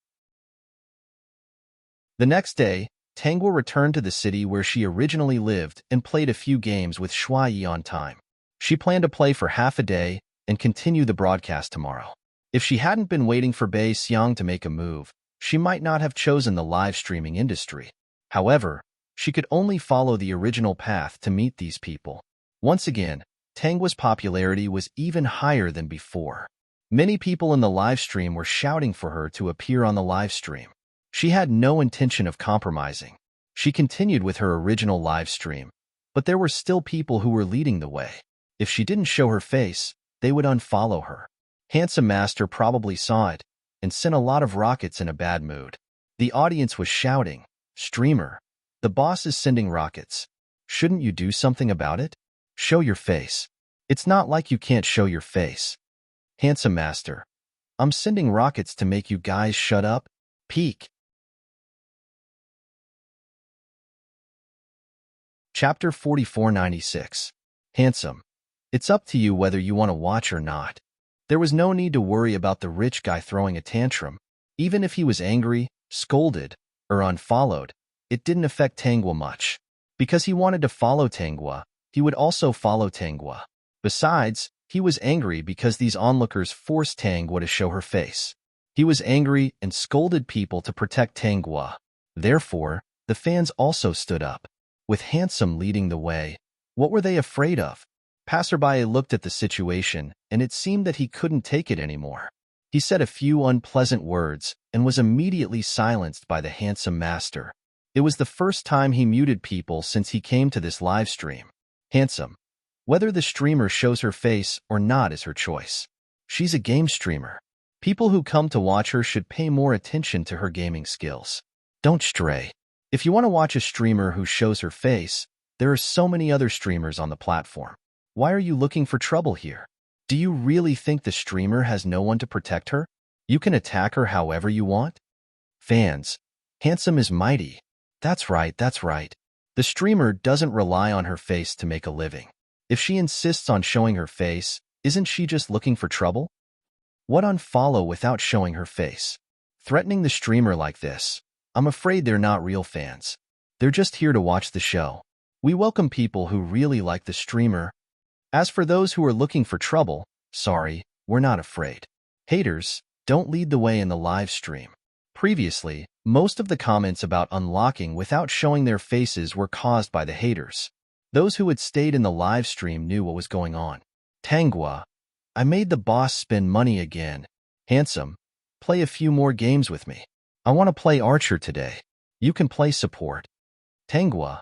The next day, Tangua returned to the city where she originally lived and played a few games with Shuai on time. She planned to play for half a day and continue the broadcast tomorrow. If she hadn't been waiting for Bei Xiang to make a move, she might not have chosen the live streaming industry. However, she could only follow the original path to meet these people. Once again, Tangua's popularity was even higher than before. Many people in the live stream were shouting for her to appear on the live stream. She had no intention of compromising. She continued with her original live stream, but there were still people who were leading the way. If she didn't show her face, they would unfollow her. Handsome Master probably saw it and sent a lot of rockets in a bad mood. The audience was shouting, "Streamer, the boss is sending rockets. Shouldn't you do something about it? Show your face. It's not like you can't show your face." Handsome Master, "I'm sending rockets to make you guys shut up." Peek. Chapter 4496. Handsome, it's up to you whether you want to watch or not. There was no need to worry about the rich guy throwing a tantrum. Even if he was angry, scolded, or unfollowed, it didn't affect Tanguy much. Because he wanted to follow Tanguy, he would also follow Tanguy. Besides, he was angry because these onlookers forced Tanguy to show her face. He was angry and scolded people to protect Tanguy. Therefore, the fans also stood up. With Handsome leading the way, what were they afraid of? Passerby looked at the situation, and it seemed that he couldn't take it anymore. He said a few unpleasant words and was immediately silenced by the Handsome master. It was the first time he muted people since he came to this live stream. Handsome. Whether the streamer shows her face or not is her choice. She's a game streamer. People who come to watch her should pay more attention to her gaming skills. Don't stray. If you want to watch a streamer who shows her face, there are so many other streamers on the platform. Why are you looking for trouble here? Do you really think the streamer has no one to protect her? You can attack her however you want? Fans. Handsome is mighty. That's right, that's right. The streamer doesn't rely on her face to make a living. If she insists on showing her face, isn't she just looking for trouble? What unfollow without showing her face? Threatening the streamer like this? I'm afraid they're not real fans. They're just here to watch the show. We welcome people who really like the streamer. As for those who are looking for trouble, sorry, we're not afraid. Haters, don't lead the way in the live stream. Previously, most of the comments about unlocking without showing their faces were caused by the haters. Those who had stayed in the live stream knew what was going on. Tanguy, I made the boss spend money again. Handsome, play a few more games with me. I want to play Archer today. You can play support. Tanguy,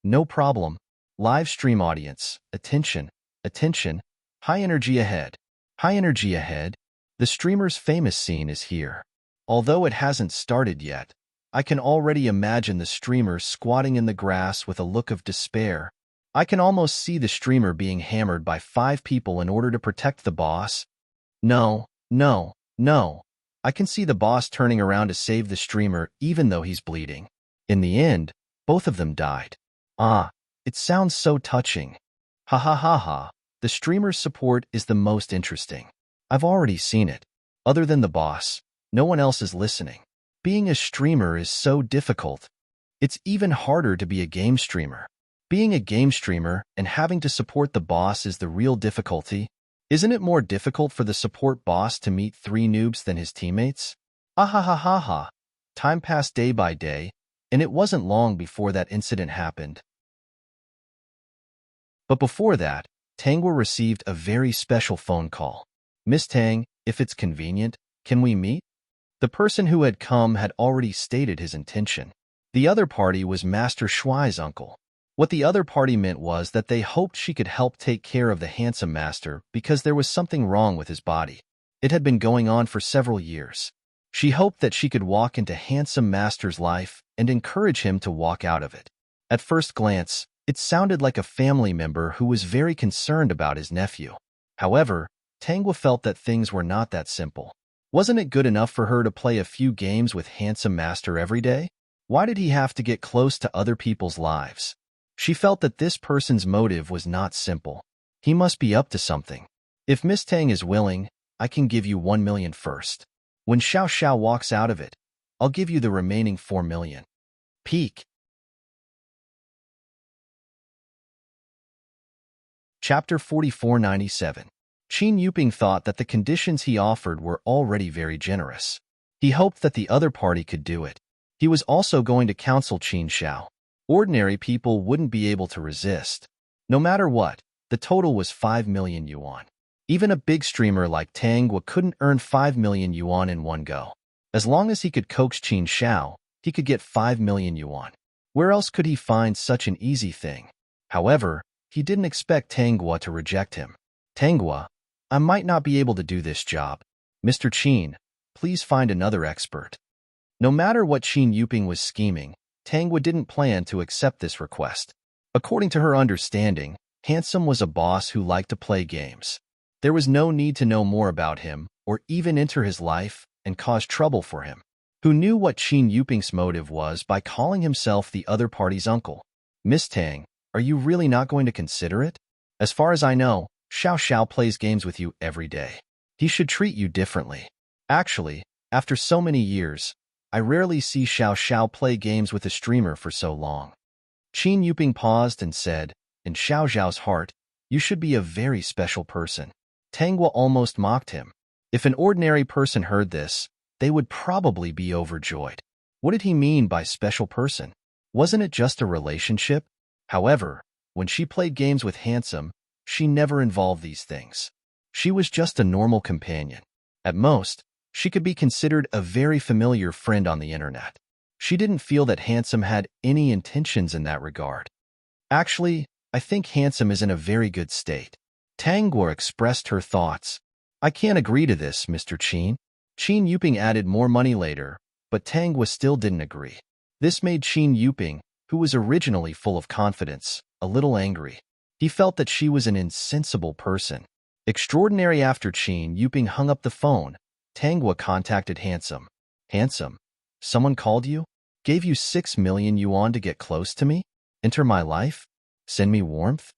no problem. Live stream audience, attention, attention, high energy ahead. High energy ahead. The streamer's famous scene is here. Although it hasn't started yet, I can already imagine the streamer squatting in the grass with a look of despair. I can almost see the streamer being hammered by 5 people in order to protect the boss. No, no, no. I can see the boss turning around to save the streamer even though he's bleeding. In the end, both of them died. Ah, it sounds so touching. Ha ha ha ha. The streamer's support is the most interesting. I've already seen it. Other than the boss, no one else is listening. Being a streamer is so difficult. It's even harder to be a game streamer. Being a game streamer and having to support the boss is the real difficulty. Isn't it more difficult for the support boss to meet 3 noobs than his teammates? Ah ha ha ha ha. Time passed day by day, and it wasn't long before that incident happened. But before that, Tanguy received a very special phone call. Miss Tang, if it's convenient, can we meet? The person who had come had already stated his intention. The other party was Master Shuai's uncle. What the other party meant was that they hoped she could help take care of the Handsome Master because there was something wrong with his body. It had been going on for several years. She hoped that she could walk into Handsome Master's life and encourage him to walk out of it. At first glance, it sounded like a family member who was very concerned about his nephew. However, Tanguy felt that things were not that simple. Wasn't it good enough for her to play a few games with Handsome Master every day? Why did he have to get close to other people's lives? She felt that this person's motive was not simple. He must be up to something. If Miss Tang is willing, I can give you 1 million first. When Xiao Xiao walks out of it, I'll give you the remaining 4 million. Peak. Chapter 4497. Qin Yuping thought that the conditions he offered were already very generous. He hoped that the other party could do it. He was also going to counsel Qin Xiao. Ordinary people wouldn't be able to resist. No matter what, the total was 5 million yuan. Even a big streamer like Tanguy couldn't earn 5 million yuan in one go. As long as he could coax Qin Xiao, he could get 5 million yuan. Where else could he find such an easy thing? However, he didn't expect Tanguy to reject him. Tanguy, I might not be able to do this job. Mr. Qin, please find another expert. No matter what Qin Yuping was scheming, Tanguy didn't plan to accept this request. According to her understanding, Handsome was a boss who liked to play games. There was no need to know more about him or even enter his life and cause trouble for him. Who knew what Qin Yuping's motive was by calling himself the other party's uncle? Miss Tang, are you really not going to consider it? As far as I know, Xiao Xiao plays games with you every day. He should treat you differently. Actually, after so many years, I rarely see Xiao Xiao play games with a streamer for so long. Qin Yuping paused and said, in Xiao Xiao's heart, you should be a very special person. Tanghua almost mocked him. If an ordinary person heard this, they would probably be overjoyed. What did he mean by special person? Wasn't it just a relationship? However, when she played games with Handsome, she never involved these things. She was just a normal companion. At most, she could be considered a very familiar friend on the internet. She didn't feel that Handsome had any intentions in that regard. Actually, I think Handsome is in a very good state. Tanghua expressed her thoughts. I can't agree to this, Mr. Qin. Qin Yuping added more money later, but Tanghua still didn't agree. This made Qin Yuping, who was originally full of confidence, a little angry. He felt that she was an insensible person. Extraordinary. After Qin Yuping hung up the phone, Tanghua contacted Handsome. Handsome, someone called you? Gave you 6 million yuan to get close to me? Enter my life? Send me warmth?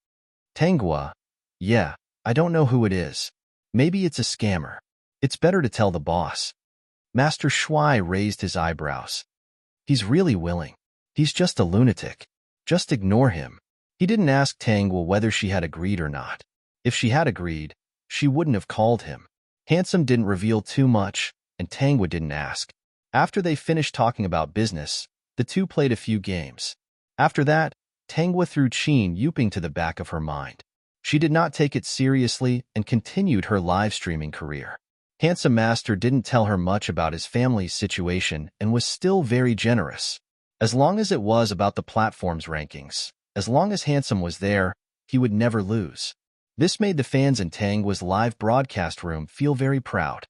Tanghua, yeah, I don't know who it is. Maybe it's a scammer. It's better to tell the boss. Master Shuai raised his eyebrows. He's really willing. He's just a lunatic. Just ignore him. He didn't ask Tanghua whether she had agreed or not. If she had agreed, she wouldn't have called him. Handsome didn't reveal too much, and Tanghua didn't ask. After they finished talking about business, the two played a few games. After that, Tanghua threw Qin Yuping to the back of her mind. She did not take it seriously and continued her live streaming career. Handsome Master didn't tell her much about his family's situation and was still very generous. As long as it was about the platform's rankings, as long as Handsome was there, he would never lose. This made the fans in Tanghua's live broadcast room feel very proud.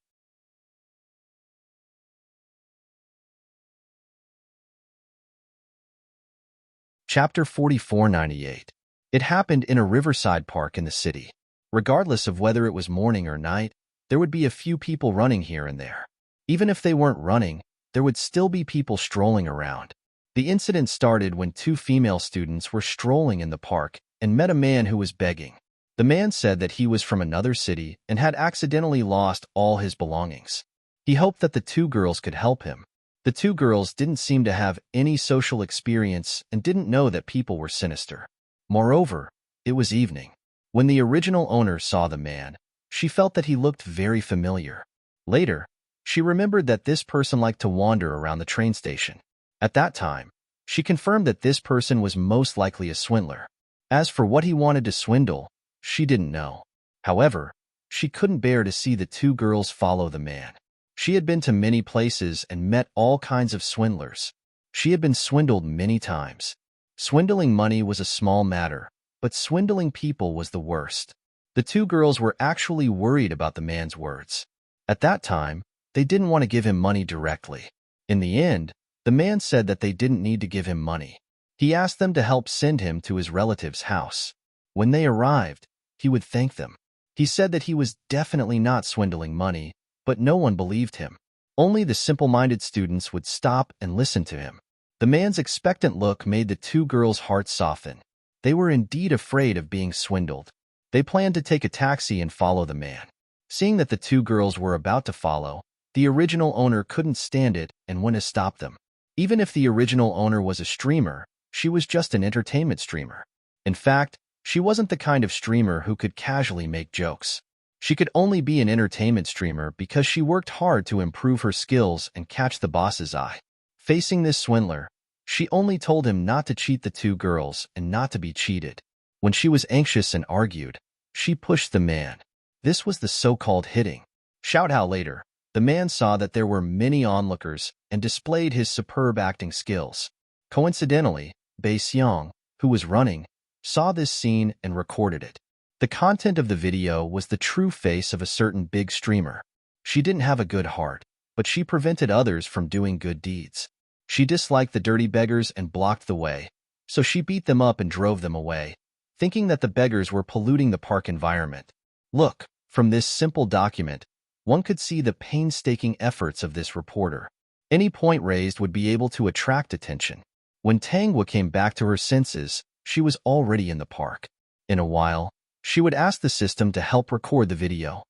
Chapter 4498. It happened in a riverside park in the city. Regardless of whether it was morning or night, there would be a few people running here and there. Even if they weren't running, there would still be people strolling around. The incident started when two female students were strolling in the park and met a man who was begging. The man said that he was from another city and had accidentally lost all his belongings. He hoped that the two girls could help him. The two girls didn't seem to have any social experience and didn't know that people were sinister. Moreover, it was evening. When the original owner saw the man, she felt that he looked very familiar. Later, she remembered that this person liked to wander around the train station. At that time, she confirmed that this person was most likely a swindler. As for what he wanted to swindle, she didn't know. However, she couldn't bear to see the two girls follow the man. She had been to many places and met all kinds of swindlers. She had been swindled many times. Swindling money was a small matter, but swindling people was the worst. The two girls were actually worried about the man's words. At that time, they didn't want to give him money directly. In the end, the man said that they didn't need to give him money. He asked them to help send him to his relative's house. When they arrived, he would thank them. He said that he was definitely not swindling money, but no one believed him. Only the simple-minded students would stop and listen to him. The man's expectant look made the two girls' hearts soften. They were indeed afraid of being swindled. They planned to take a taxi and follow the man. Seeing that the two girls were about to follow, the original owner couldn't stand it and went to stop them. Even if the original owner was a streamer, she was just an entertainment streamer. In fact, she wasn't the kind of streamer who could casually make jokes. She could only be an entertainment streamer because she worked hard to improve her skills and catch the boss's eye. Facing this swindler, she only told him not to cheat the two girls and not to be cheated. When she was anxious and argued, she pushed the man. This was the so-called hitting. Shout-out later, the man saw that there were many onlookers and displayed his superb acting skills. Coincidentally, Bei Xiong, who was running, saw this scene and recorded it. The content of the video was the true face of a certain big streamer. She didn't have a good heart, but she prevented others from doing good deeds. She disliked the dirty beggars and blocked the way, so she beat them up and drove them away, thinking that the beggars were polluting the park environment. Look, from this simple document, one could see the painstaking efforts of this reporter. Any point raised would be able to attract attention. When Tanghua came back to her senses, she was already in the park. In a while, she would ask the system to help record the video.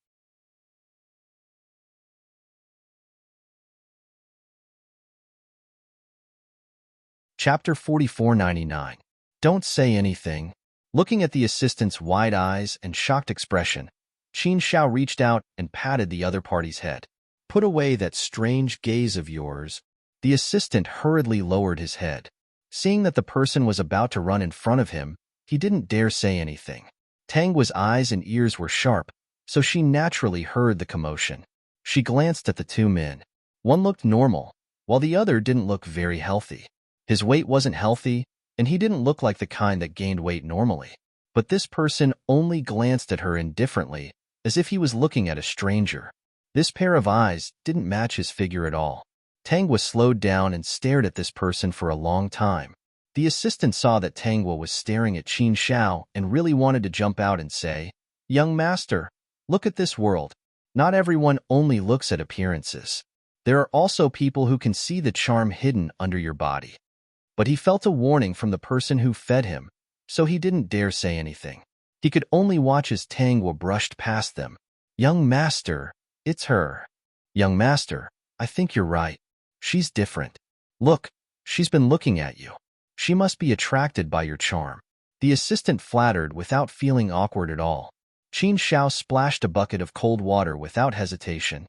Chapter 4499. Don't say anything. Looking at the assistant's wide eyes and shocked expression, Qin Shao reached out and patted the other party's head. Put away that strange gaze of yours. The assistant hurriedly lowered his head. Seeing that the person was about to run in front of him, he didn't dare say anything. Tangwa's eyes and ears were sharp, so she naturally heard the commotion. She glanced at the two men. One looked normal, while the other didn't look very healthy. His weight wasn't healthy, and he didn't look like the kind that gained weight normally. But this person only glanced at her indifferently, as if he was looking at a stranger. This pair of eyes didn't match his figure at all. Tangwa slowed down and stared at this person for a long time. The assistant saw that Tangwa was staring at Qin Shao and really wanted to jump out and say, "Young master, look at this world. Not everyone only looks at appearances. There are also people who can see the charm hidden under your body." But he felt a warning from the person who fed him, so he didn't dare say anything. He could only watch as Tangwa brushed past them. "Young master, it's her." "Young master, I think you're right. She's different. Look, she's been looking at you. She must be attracted by your charm." The assistant flattered without feeling awkward at all. Qin Shao splashed a bucket of cold water without hesitation.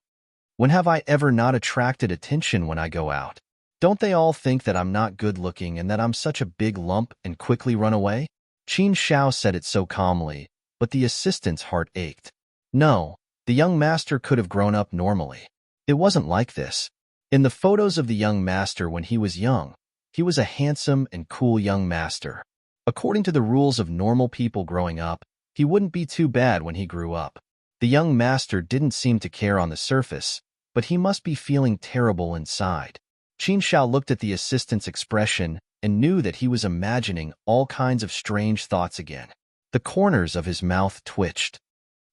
"When have I ever not attracted attention when I go out? Don't they all think that I'm not good-looking and that I'm such a big lump and quickly run away?" Qin Shao said it so calmly, but the assistant's heart ached. No, the young master could have grown up normally. It wasn't like this. In the photos of the young master when he was young, he was a handsome and cool young master. According to the rules of normal people growing up, he wouldn't be too bad when he grew up. The young master didn't seem to care on the surface, but he must be feeling terrible inside. Qin Shao looked at the assistant's expression and knew that he was imagining all kinds of strange thoughts again. The corners of his mouth twitched.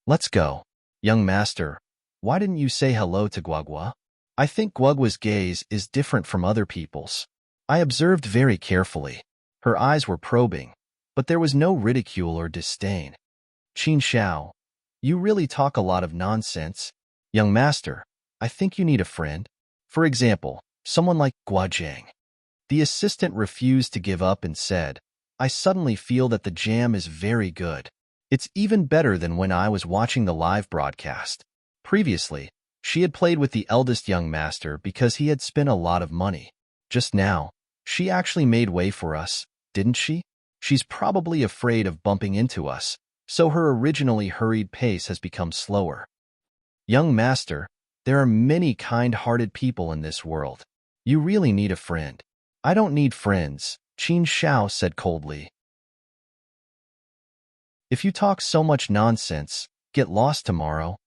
"Let's go. Young master, why didn't you say hello to Guagua?" I think Guagua's gaze is different from other people's. I observed very carefully. Her eyes were probing, but there was no ridicule or disdain. "Qin Shao, you really talk a lot of nonsense. Young master, I think you need a friend. For example, someone like Guajiang." The assistant refused to give up and said, "I suddenly feel that the jam is very good. It's even better than when I was watching the live broadcast." Previously, she had played with the eldest young master because he had spent a lot of money. Just now, she actually made way for us, didn't she? She's probably afraid of bumping into us, so her originally hurried pace has become slower. "Young master, there are many kind-hearted people in this world. You really need a friend." "I don't need friends," Qin Shao said coldly. "If you talk so much nonsense, get lost tomorrow."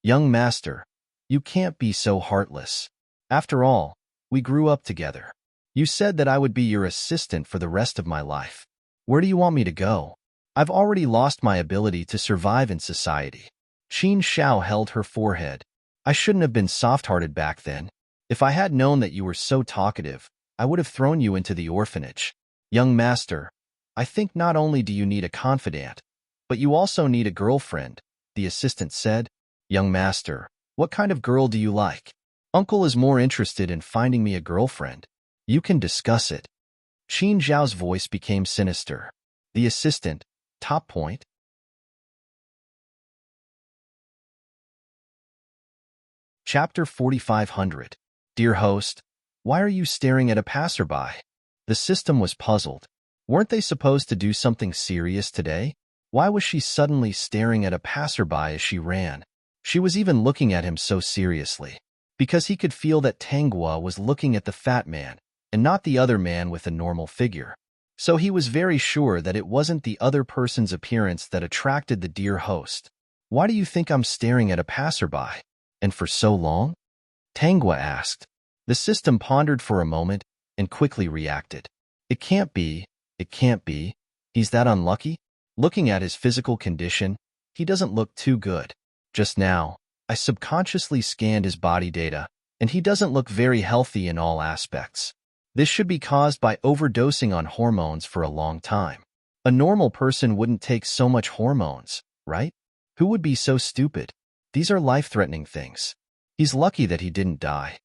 "Young master, you can't be so heartless. After all, we grew up together. You said that I would be your assistant for the rest of my life. Where do you want me to go? I've already lost my ability to survive in society." Qin Shao held her forehead. "I shouldn't have been soft-hearted back then. If I had known that you were so talkative, I would have thrown you into the orphanage." "Young master, I think not only do you need a confidant, but you also need a girlfriend," the assistant said. "Young master, what kind of girl do you like? Uncle is more interested in finding me a girlfriend. You can discuss it." Qin Zhao's voice became sinister. The assistant, top point. Chapter 4500. Dear host, why are you staring at a passerby? The system was puzzled. Weren't they supposed to do something serious today? Why was she suddenly staring at a passerby as she ran? She was even looking at him so seriously. Because he could feel that Tangwa was looking at the fat man, and not the other man with a normal figure. So he was very sure that it wasn't the other person's appearance that attracted the dear host. "Why do you think I'm staring at a passerby? And for so long?" Tangwa asked. The system pondered for a moment and quickly reacted. It can't be. He's that unlucky? Looking at his physical condition, he doesn't look too good. Just now, I subconsciously scanned his body data, and he doesn't look very healthy in all aspects. This should be caused by overdosing on hormones for a long time. A normal person wouldn't take so much hormones, right? Who would be so stupid? These are life-threatening things. He's lucky that he didn't die.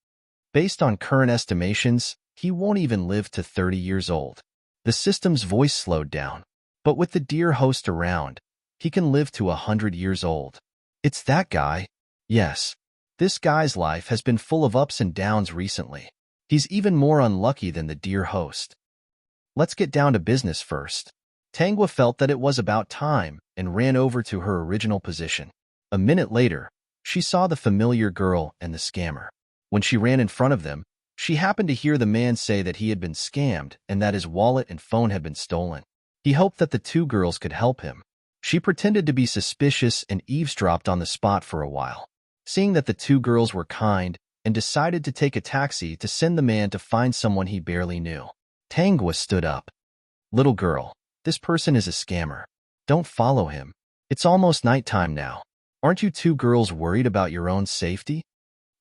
Based on current estimations, he won't even live to 30 years old. The system's voice slowed down. But with the dear host around, he can live to 100 years old. It's that guy. Yes. This guy's life has been full of ups and downs recently. He's even more unlucky than the dear host. Let's get down to business first. Tangwa felt that it was about time and ran over to her original position. A minute later, she saw the familiar girl and the scammer. When she ran in front of them, she happened to hear the man say that he had been scammed and that his wallet and phone had been stolen. He hoped that the two girls could help him. She pretended to be suspicious and eavesdropped on the spot for a while. Seeing that the two girls were kind, and decided to take a taxi to send the man to find someone he barely knew. Tangwa stood up. Little girl, this person is a scammer. Don't follow him. It's almost nighttime now. Aren't you two girls worried about your own safety?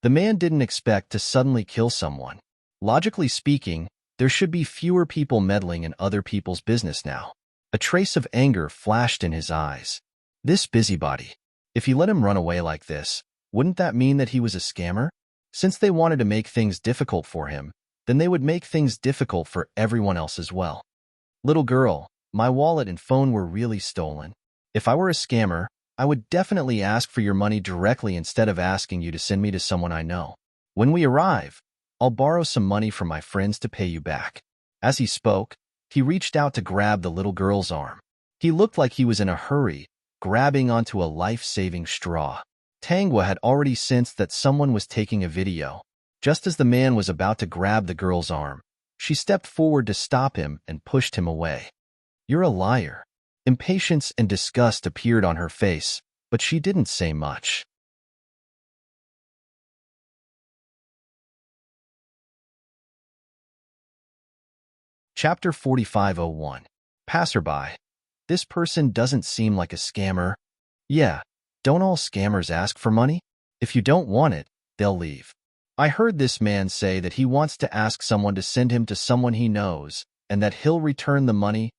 The man didn't expect to suddenly kill someone. Logically speaking, there should be fewer people meddling in other people's business now. A trace of anger flashed in his eyes. This busybody. If he let him run away like this, wouldn't that mean that he was a scammer? Since they wanted to make things difficult for him, then they would make things difficult for everyone else as well. Little girl, my wallet and phone were really stolen. If I were a scammer, I would definitely ask for your money directly instead of asking you to send me to someone I know. When we arrive, I'll borrow some money from my friends to pay you back. As he spoke, he reached out to grab the little girl's arm. He looked like he was in a hurry, grabbing onto a life-saving straw. Tangwa had already sensed that someone was taking a video. Just as the man was about to grab the girl's arm, she stepped forward to stop him and pushed him away. You're a liar. Impatience and disgust appeared on her face, but she didn't say much. Chapter 4501. Passerby. This person doesn't seem like a scammer. Yeah, don't all scammers ask for money? If you don't want it, they'll leave. I heard this man say that he wants to ask someone to send him to someone he knows, and that he'll return the money.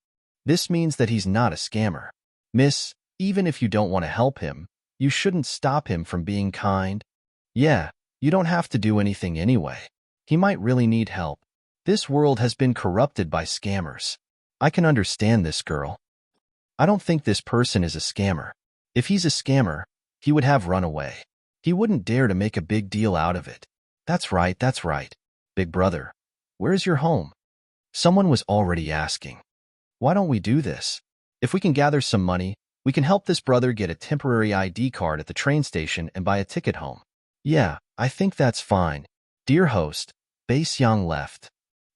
This means that he's not a scammer. Miss, even if you don't want to help him, you shouldn't stop him from being kind. Yeah, you don't have to do anything anyway. He might really need help. This world has been corrupted by scammers. I can understand this girl. I don't think this person is a scammer. If he's a scammer, he would have run away. He wouldn't dare to make a big deal out of it. That's right, Big brother, where's your home? Someone was already asking. Why don't we do this? If we can gather some money, we can help this brother get a temporary ID card at the train station and buy a ticket home. Yeah, I think that's fine. Dear host, Bae-seong left.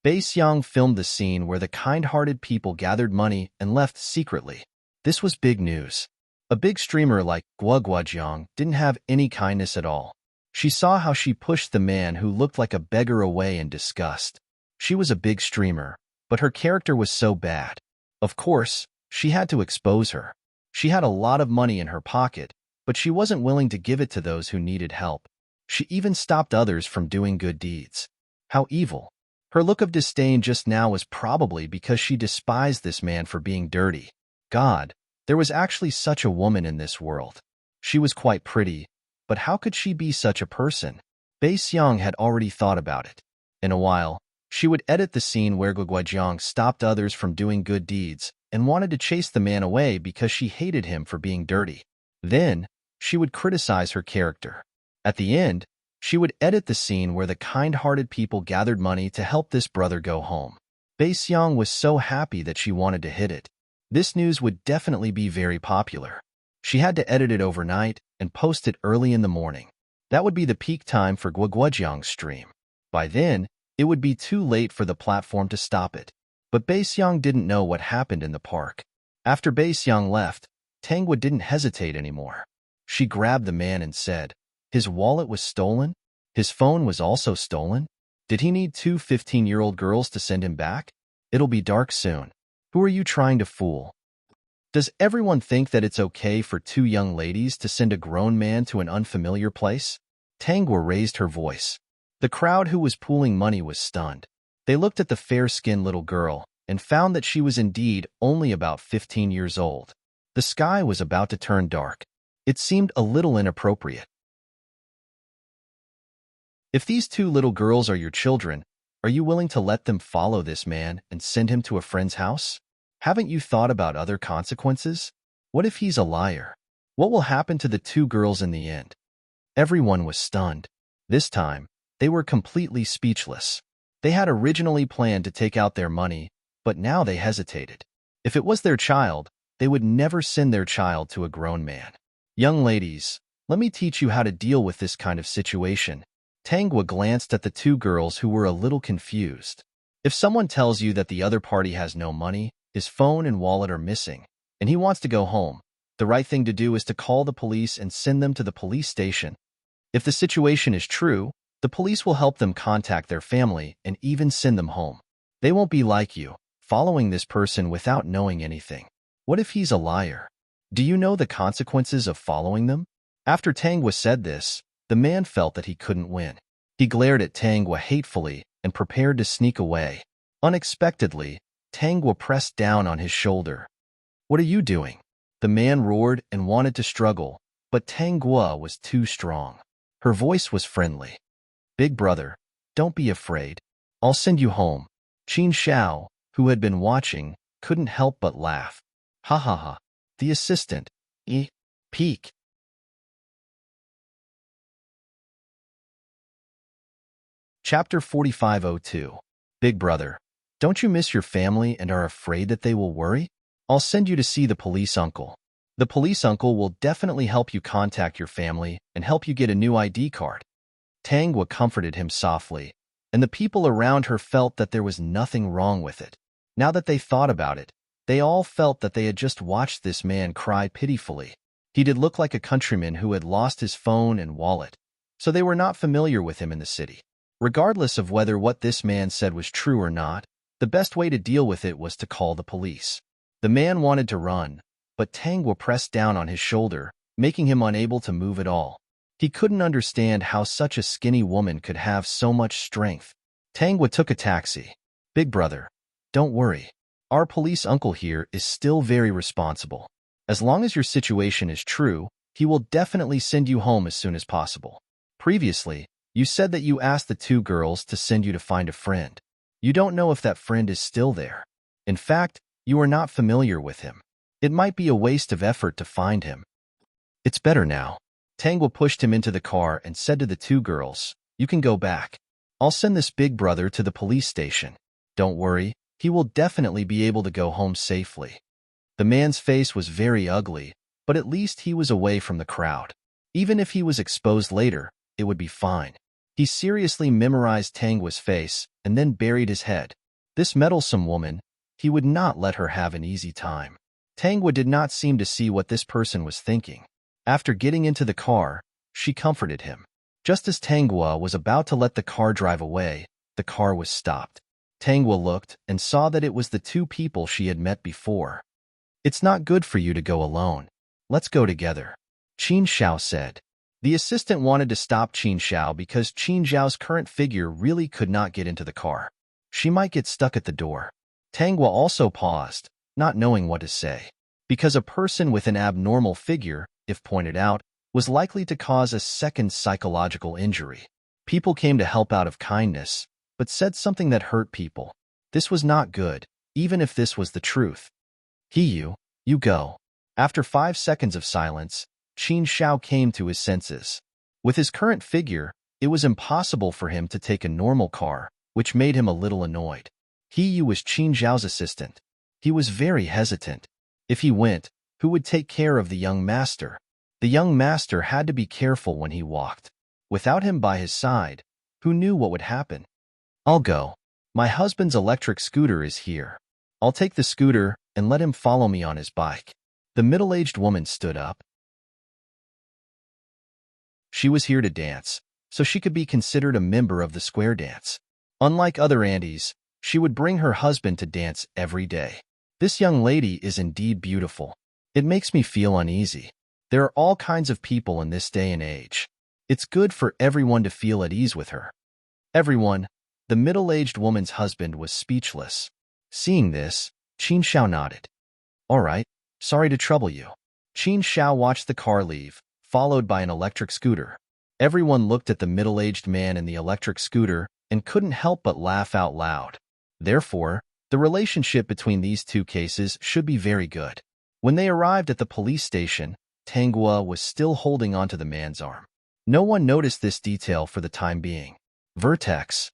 Bae-seong filmed the scene where the kind-hearted people gathered money and left secretly. This was big news. A big streamer like Gwagwajeong didn't have any kindness at all. She saw how she pushed the man who looked like a beggar away in disgust. She was a big streamer, but her character was so bad. Of course, she had to expose her. She had a lot of money in her pocket, but she wasn't willing to give it to those who needed help. She even stopped others from doing good deeds. How evil. Her look of disdain just now was probably because she despised this man for being dirty. God, there was actually such a woman in this world. She was quite pretty, but how could she be such a person? Bae-seong had already thought about it. In a while, she would edit the scene where Gwagwajeong stopped others from doing good deeds and wanted to chase the man away because she hated him for being dirty. Then, she would criticize her character. At the end, she would edit the scene where the kind-hearted people gathered money to help this brother go home. Bae-seong was so happy that she wanted to hit it. This news would definitely be very popular. She had to edit it overnight and post it early in the morning. That would be the peak time for Gwagwajeong's stream. By then, it would be too late for the platform to stop it. But Bae-seong didn't know what happened in the park. After Bae-seong left, Tangwa didn't hesitate anymore. She grabbed the man and said, his wallet was stolen? His phone was also stolen? Did he need two 15-year-old girls to send him back? It'll be dark soon. Who are you trying to fool? Does everyone think that it's okay for two young ladies to send a grown man to an unfamiliar place? Tangwa raised her voice. The crowd who was pooling money was stunned. They looked at the fair-skinned little girl and found that she was indeed only about 15 years old. The sky was about to turn dark. It seemed a little inappropriate. If these two little girls are your children, Are you willing to let them follow this man and send him to a friend's house? Haven't you thought about other consequences? What if he's a liar? What will happen to the two girls in the end? Everyone was stunned. This time, they were completely speechless. They had originally planned to take out their money, but now they hesitated. If it was their child, they would never send their child to a grown man. Young ladies, let me teach you how to deal with this kind of situation. Tangwa glanced at the two girls who were a little confused. If someone tells you that the other party has no money, his phone and wallet are missing, and he wants to go home, the right thing to do is to call the police and send them to the police station. If the situation is true, the police will help them contact their family and even send them home. They won't be like you, following this person without knowing anything. What if he's a liar? Do you know the consequences of following them? After Tangwa said this, the man felt that he couldn't win. He glared at Tangwa hatefully and prepared to sneak away. Unexpectedly, Tangwa pressed down on his shoulder. "What are you doing?" The man roared and wanted to struggle, but Tangwa was too strong. Her voice was friendly. "Big brother, don't be afraid. I'll send you home." Qin Xiao, who had been watching, couldn't help but laugh. "Ha ha ha. The assistant. Peek." Chapter 4502. Big brother, don't you miss your family and are afraid that they will worry? I'll send you to see the police uncle. The police uncle will definitely help you contact your family and help you get a new ID card. Tangwa comforted him softly, and the people around her felt that there was nothing wrong with it. Now that they thought about it, they all felt that they had just watched this man cry pitifully. He did look like a countryman who had lost his phone and wallet, so they were not familiar with him in the city. Regardless of whether what this man said was true or not, the best way to deal with it was to call the police. The man wanted to run, but Tangwa pressed down on his shoulder, making him unable to move at all. He couldn't understand how such a skinny woman could have so much strength. Tangwa took a taxi. "Big brother, don't worry. Our police uncle here is still very responsible. As long as your situation is true, he will definitely send you home as soon as possible. Previously, you said that you asked the two girls to send you to find a friend. You don't know if that friend is still there. In fact, you are not familiar with him. It might be a waste of effort to find him. It's better now." Tangwa pushed him into the car and said to the two girls, "You can go back. I'll send this big brother to the police station. Don't worry, he will definitely be able to go home safely." The man's face was very ugly, but at least he was away from the crowd. Even if he was exposed later, it would be fine. He seriously memorized Tangwa's face and then buried his head. This meddlesome woman, he would not let her have an easy time. Tangwa did not seem to see what this person was thinking. After getting into the car, she comforted him. Just as Tangwa was about to let the car drive away, the car was stopped. Tangwa looked and saw that it was the two people she had met before. "It's not good for you to go alone. Let's go together," Qin Xiao said. The assistant wanted to stop Qin Xiao because Qin Xiao's current figure really could not get into the car. She might get stuck at the door. Tangwa also paused, not knowing what to say, because a person with an abnormal figure, if pointed out, was likely to cause a second psychological injury. People came to help out of kindness, but said something that hurt people. This was not good, even if this was the truth. You go." After 5 seconds of silence, Qin Xiao came to his senses. With his current figure, it was impossible for him to take a normal car, which made him a little annoyed. He was Qin Xiao's assistant. He was very hesitant. If he went, who would take care of the young master? The young master had to be careful when he walked. Without him by his side, who knew what would happen? "I'll go. My husband's electric scooter is here. I'll take the scooter and let him follow me on his bike." The middle-aged woman stood up. She was here to dance, so she could be considered a member of the square dance. Unlike other aunties, she would bring her husband to dance every day. This young lady is indeed beautiful. It makes me feel uneasy. There are all kinds of people in this day and age. It's good for everyone to feel at ease with her. Everyone, the middle-aged woman's husband was speechless. Seeing this, Qin Xiao nodded. "All right, sorry to trouble you." Qin Xiao watched the car leave, followed by an electric scooter. Everyone looked at the middle-aged man in the electric scooter and couldn't help but laugh out loud. Therefore, the relationship between these two cases should be very good. When they arrived at the police station, Tanghua was still holding onto the man's arm. No one noticed this detail for the time being. Vertex.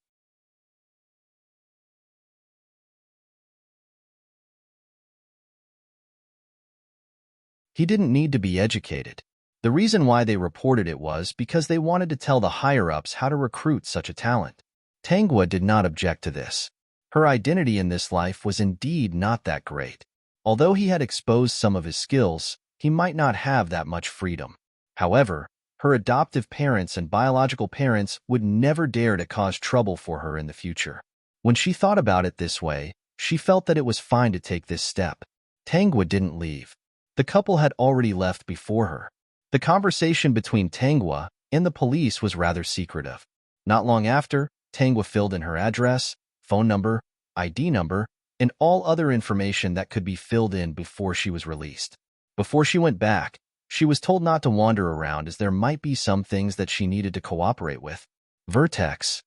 He didn't need to be educated. The reason why they reported it was because they wanted to tell the higher-ups how to recruit such a talent. Tanghua did not object to this. Her identity in this life was indeed not that great. Although he had exposed some of his skills, he might not have that much freedom. However, her adoptive parents and biological parents would never dare to cause trouble for her in the future. When she thought about it this way, she felt that it was fine to take this step. Tanghua didn't leave. The couple had already left before her. The conversation between Tanghua and the police was rather secretive. Not long after, Tanghua filled in her address, phone number, ID number, and all other information that could be filled in before she was released. Before she went back, she was told not to wander around as there might be some things that she needed to cooperate with. Vertex.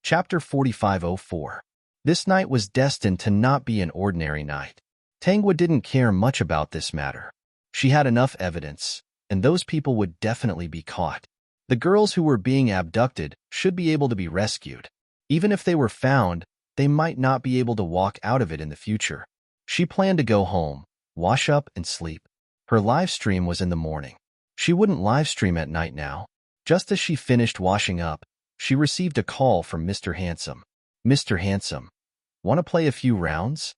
Chapter 4504. This night was destined to not be an ordinary night. Tanghua didn't care much about this matter. She had enough evidence, and those people would definitely be caught. The girls who were being abducted should be able to be rescued. Even if they were found, they might not be able to walk out of it in the future. She planned to go home, wash up, and sleep. Her live stream was in the morning. She wouldn't live stream at night now. Just as she finished washing up, she received a call from Mr. Handsome. Mr. Handsome, want to play a few rounds?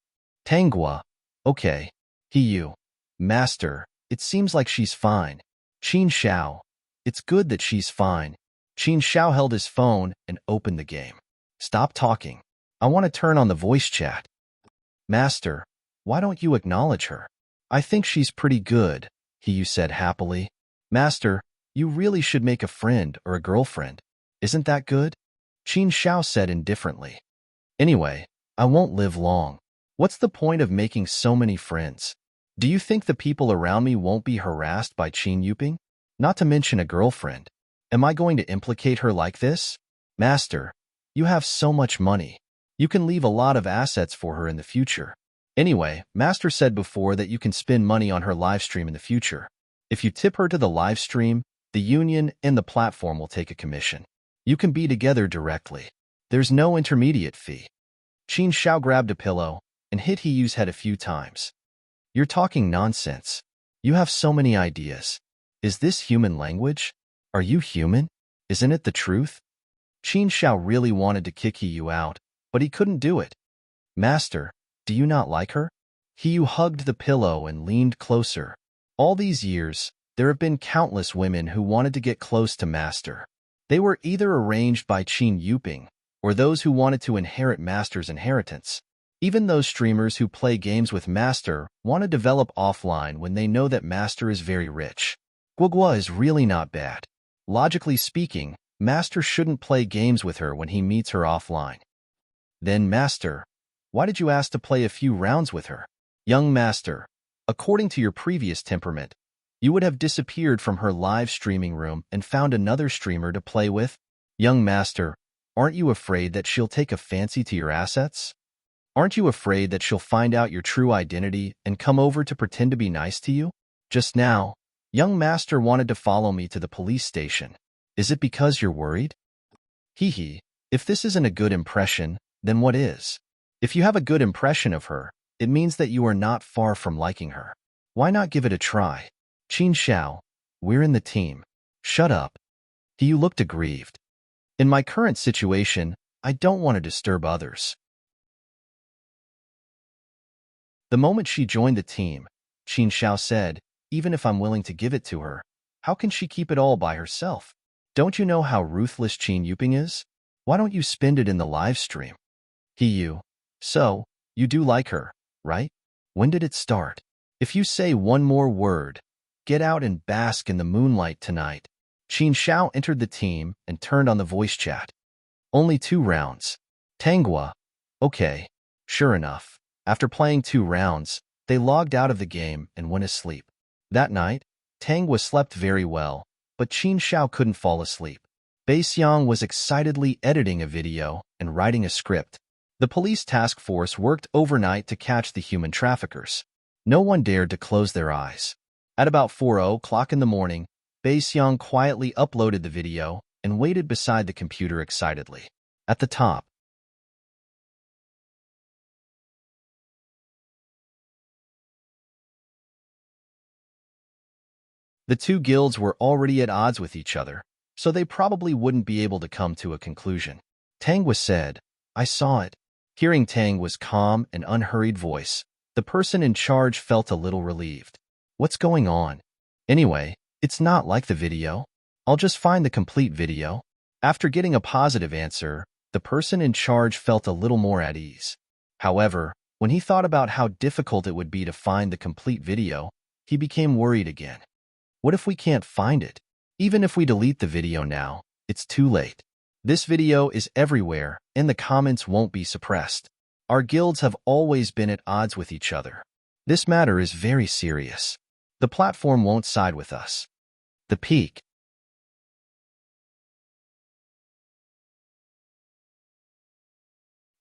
Tanghua, okay. You. Master, it seems like she's fine. Qin Xiao, it's good that she's fine. Qin Xiao held his phone and opened the game. Stop talking. I want to turn on the voice chat. Master, why don't you acknowledge her? I think she's pretty good, Yu said happily. Master, you really should make a friend or a girlfriend. Isn't that good? Qin Xiao said indifferently. Anyway, I won't live long. What's the point of making so many friends? Do you think the people around me won't be harassed by Qin Yuping? Not to mention a girlfriend. Am I going to implicate her like this? Master, you have so much money. You can leave a lot of assets for her in the future. Anyway, Master said before that you can spend money on her live stream in the future. If you tip her to the live stream, the union and the platform will take a commission. You can be together directly. There's no intermediate fee. Qin Xiao grabbed a pillow and hit Yu's head a few times. You're talking nonsense. You have so many ideas. Is this human language? Are you human? Isn't it the truth? Qin Xiao really wanted to kick Yu out, but he couldn't do it. Master, do you not like her? Yu hugged the pillow and leaned closer. All these years, there have been countless women who wanted to get close to Master. They were either arranged by Qin Yuping, or those who wanted to inherit Master's inheritance. Even those streamers who play games with Master want to develop offline when they know that Master is very rich. Guogua is really not bad. Logically speaking, Master shouldn't play games with her when he meets her offline. Then Master, why did you ask to play a few rounds with her? Young Master, according to your previous temperament, you would have disappeared from her live streaming room and found another streamer to play with? Young Master, aren't you afraid that she'll take a fancy to your assets? Aren't you afraid that she'll find out your true identity and come over to pretend to be nice to you? Just now, young Master wanted to follow me to the police station. Is it because you're worried? If this isn't a good impression, then what is? If you have a good impression of her, it means that you are not far from liking her. Why not give it a try? Qin Xiao, we're in the team. Shut up. Yu looked aggrieved. In my current situation, I don't want to disturb others. The moment she joined the team, Qin Xiao said, even if I'm willing to give it to her, how can she keep it all by herself? Don't you know how ruthless Qin Yuping is? Why don't you spend it in the live stream? Yu, so, you do like her, right? When did it start? If you say one more word, get out and bask in the moonlight tonight. Qin Xiao entered the team and turned on the voice chat. Only 2 rounds. Tanghua, okay, sure enough. After playing 2 rounds, they logged out of the game and went asleep. That night, Tanghua slept very well, but Qin Xiao couldn't fall asleep. Bai Xiang was excitedly editing a video and writing a script. The police task force worked overnight to catch the human traffickers. No one dared to close their eyes. At about 4:00 in the morning, Bai Xiang quietly uploaded the video and waited beside the computer excitedly. At the top, the two guilds were already at odds with each other, so they probably wouldn't be able to come to a conclusion. Tangwa said, "I saw it." Hearing Tangwa's calm and unhurried voice, the person in charge felt a little relieved. "What's going on? Anyway, it's not like the video. I'll just find the complete video." After getting a positive answer, the person in charge felt a little more at ease. However, when he thought about how difficult it would be to find the complete video, he became worried again. What if we can't find it? Even if we delete the video now, it's too late. This video is everywhere, and the comments won't be suppressed. Our guilds have always been at odds with each other. This matter is very serious. The platform won't side with us. The peak.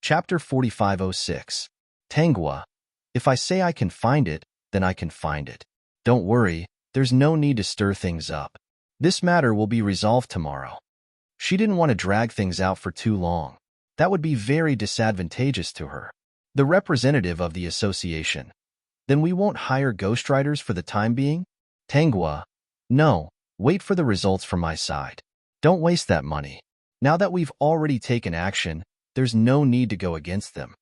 Chapter 4506. Tangwa. If I say I can find it, then I can find it. Don't worry, there's no need to stir things up. This matter will be resolved tomorrow. She didn't want to drag things out for too long. That would be very disadvantageous to her. The representative of the association. Then we won't hire ghostwriters for the time being? Tangwa. No, wait for the results from my side. Don't waste that money. Now that we've already taken action, there's no need to go against them.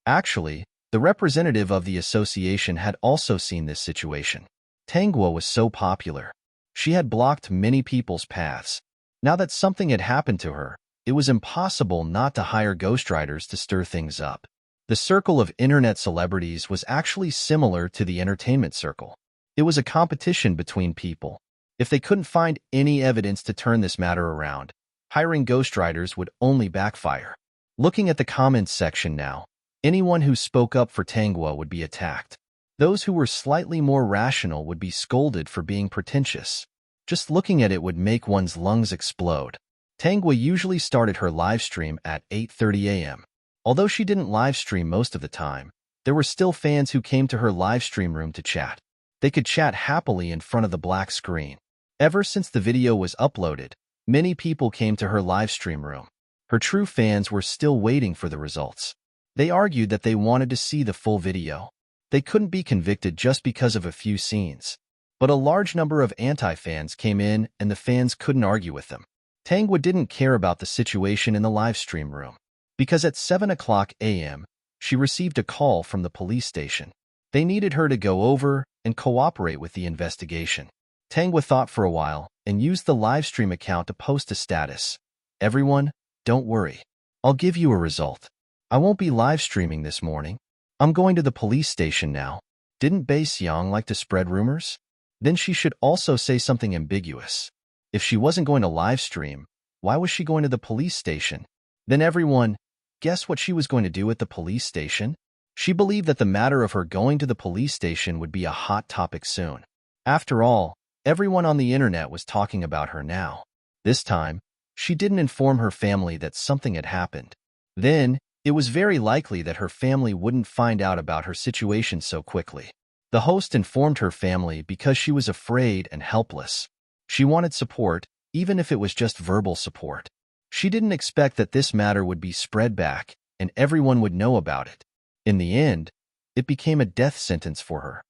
Actually, the representative of the association had also seen this situation. Tangwa was so popular. She had blocked many people's paths. Now that something had happened to her, it was impossible not to hire ghostwriters to stir things up. The circle of internet celebrities was actually similar to the entertainment circle. It was a competition between people. If they couldn't find any evidence to turn this matter around, hiring ghostwriters would only backfire. Looking at the comments section now, anyone who spoke up for Tangwa would be attacked. Those who were slightly more rational would be scolded for being pretentious. Just looking at it would make one's lungs explode. Tangwa usually started her live stream at 8:30 a.m. Although she didn't live stream most of the time, there were still fans who came to her live stream room to chat. They could chat happily in front of the black screen. Ever since the video was uploaded, many people came to her live stream room. Her true fans were still waiting for the results. They argued that they wanted to see the full video. They couldn't be convicted just because of a few scenes. But a large number of anti-fans came in and the fans couldn't argue with them. Tangwa didn't care about the situation in the live stream room. Because at 7:00 a.m., she received a call from the police station. They needed her to go over and cooperate with the investigation. Tangwa thought for a while and used the live stream account to post a status. "Everyone, don't worry. I'll give you a result. I won't be live streaming this morning. I'm going to the police station now." Didn't Bai Xiang like to spread rumors? Then she should also say something ambiguous. If she wasn't going to live stream, why was she going to the police station? Then everyone, guess what she was going to do at the police station? She believed that the matter of her going to the police station would be a hot topic soon. After all, everyone on the internet was talking about her now. This time, she didn't inform her family that something had happened. Then, it was very likely that her family wouldn't find out about her situation so quickly. The host informed her family because she was afraid and helpless. She wanted support, even if it was just verbal support. She didn't expect that this matter would be spread back and everyone would know about it. In the end, it became a death sentence for her.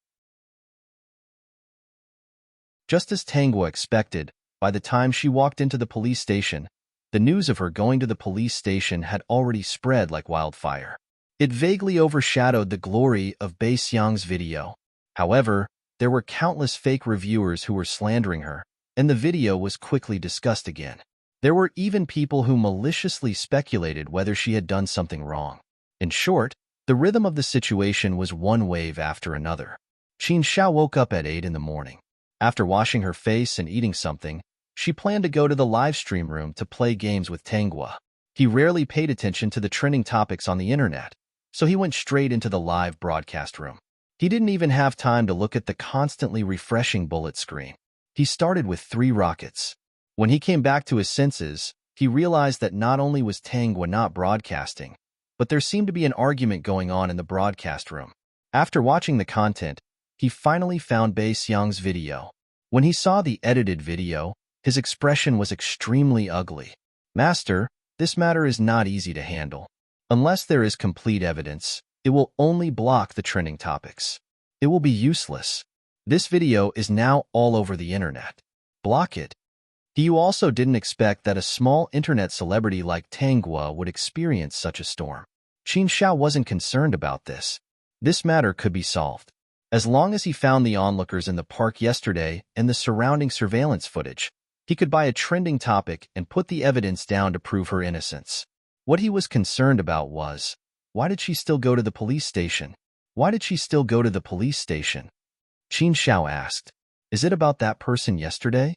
Just as Tangwa expected, by the time she walked into the police station, the news of her going to the police station had already spread like wildfire. It vaguely overshadowed the glory of Bai Xiang's video. However, there were countless fake reviewers who were slandering her, and the video was quickly discussed again. There were even people who maliciously speculated whether she had done something wrong. In short, the rhythm of the situation was one wave after another. Qin Xiao woke up at 8 in the morning. After washing her face and eating something, she planned to go to the live stream room to play games with Tangwa. He rarely paid attention to the trending topics on the internet, so he went straight into the live broadcast room. He didn't even have time to look at the constantly refreshing bullet screen. He started with 3 rockets. When he came back to his senses, he realized that not only was Tanghua not broadcasting, but there seemed to be an argument going on in the broadcast room. After watching the content, he finally found Bei Xiang's video. When he saw the edited video, his expression was extremely ugly. Master, this matter is not easy to handle. Unless there is complete evidence, it will only block the trending topics. It will be useless. This video is now all over the internet. Block it. He also didn't expect that a small internet celebrity like Tanghua would experience such a storm. Qin Xiao wasn't concerned about this. This matter could be solved. As long as he found the onlookers in the park yesterday and the surrounding surveillance footage, he could buy a trending topic and put the evidence down to prove her innocence. What he was concerned about was, why did she still go to the police station? Why did she still go to the police station? Qin Xiao asked. Is it about that person yesterday?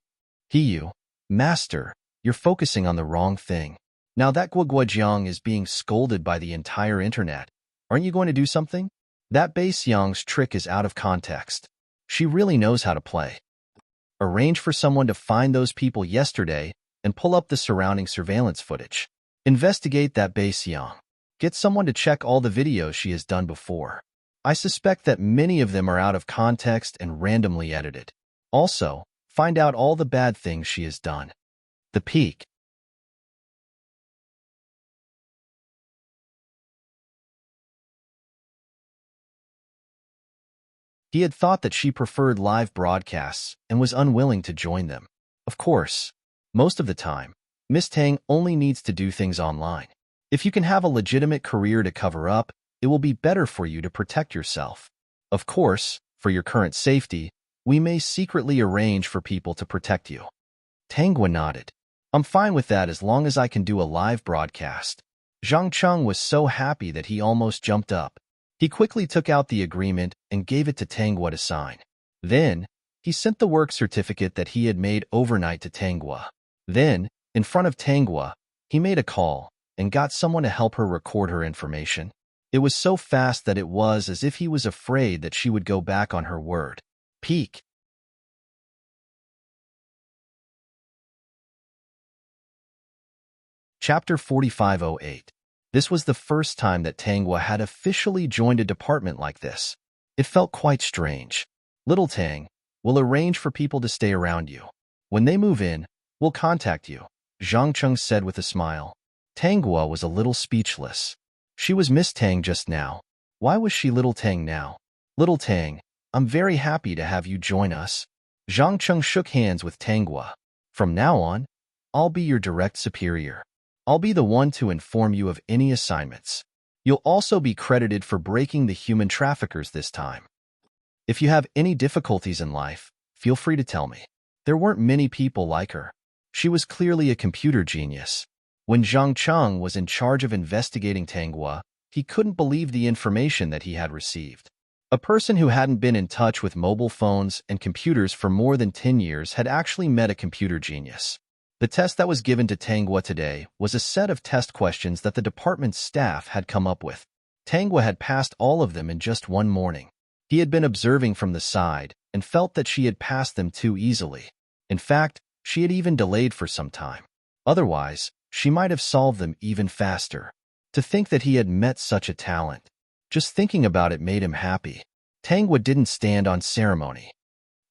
You, Master, you're focusing on the wrong thing. Now that Guoguojiang is being scolded by the entire internet, aren't you going to do something? That Bei Xiang's trick is out of context. She really knows how to play. Arrange for someone to find those people yesterday and pull up the surrounding surveillance footage. Investigate that Bei Xiang. Get someone to check all the videos she has done before. I suspect that many of them are out of context and randomly edited. Also, find out all the bad things she has done. The peak. He had thought that she preferred live broadcasts and was unwilling to join them. Of course, most of the time, Miss Tang only needs to do things online. If you can have a legitimate career to cover up, it will be better for you to protect yourself. Of course, for your current safety, we may secretly arrange for people to protect you. Tanghua nodded. I'm fine with that as long as I can do a live broadcast. Zhang Cheng was so happy that he almost jumped up. He quickly took out the agreement and gave it to Tanghua to sign. Then, he sent the work certificate that he had made overnight to Tanghua. Then, in front of Tanghua, he made a call and got someone to help her record her information. It was so fast that it was as if he was afraid that she would go back on her word. Peak. Chapter 4508. This was the first time that Tanghua had officially joined a department like this. It felt quite strange. Little Tang, we'll arrange for people to stay around you. When they move in, we'll contact you, Zhang Cheng said with a smile. Tanghua was a little speechless. She was Miss Tang just now. Why was she Little Tang now? Little Tang, I'm very happy to have you join us. Zhang Cheng shook hands with Tanghua. From now on, I'll be your direct superior. I'll be the one to inform you of any assignments. You'll also be credited for breaking the human traffickers this time. If you have any difficulties in life, feel free to tell me. There weren't many people like her. She was clearly a computer genius. When Zhang Cheng was in charge of investigating Tanghua, he couldn't believe the information that he had received. A person who hadn't been in touch with mobile phones and computers for more than 10 years had actually met a computer genius. The test that was given to Tanghua today was a set of test questions that the department's staff had come up with. Tanghua had passed all of them in just one morning. He had been observing from the side and felt that she had passed them too easily. In fact, she had even delayed for some time. Otherwise, she might have solved them even faster. To think that he had met such a talent. Just thinking about it made him happy. Tanghua didn't stand on ceremony.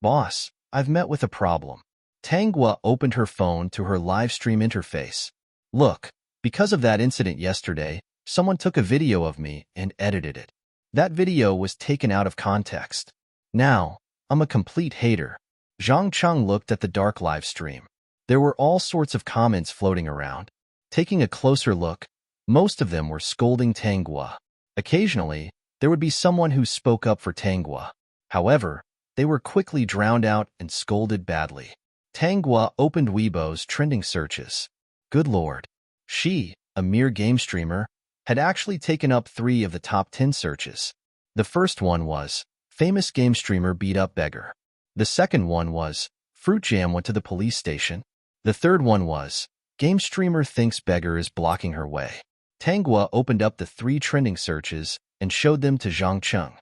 Boss, I've met with a problem. Tanghua opened her phone to her live stream interface. Look, because of that incident yesterday, someone took a video of me and edited it. That video was taken out of context. Now, I'm a complete hater. Zhang Cheng looked at the dark live stream. There were all sorts of comments floating around. Taking a closer look, most of them were scolding Tanghua. Occasionally, there would be someone who spoke up for Tanghua. However, they were quickly drowned out and scolded badly. Tanghua opened Weibo's trending searches. Good lord. She, a mere game streamer, had actually taken up 3 of the top 10 searches. The first one was, famous game streamer beat up beggar. The second one was, fruit jam went to the police station. The third one was, game streamer thinks beggar is blocking her way. Tanghua opened up the 3 trending searches and showed them to Zhang Cheng.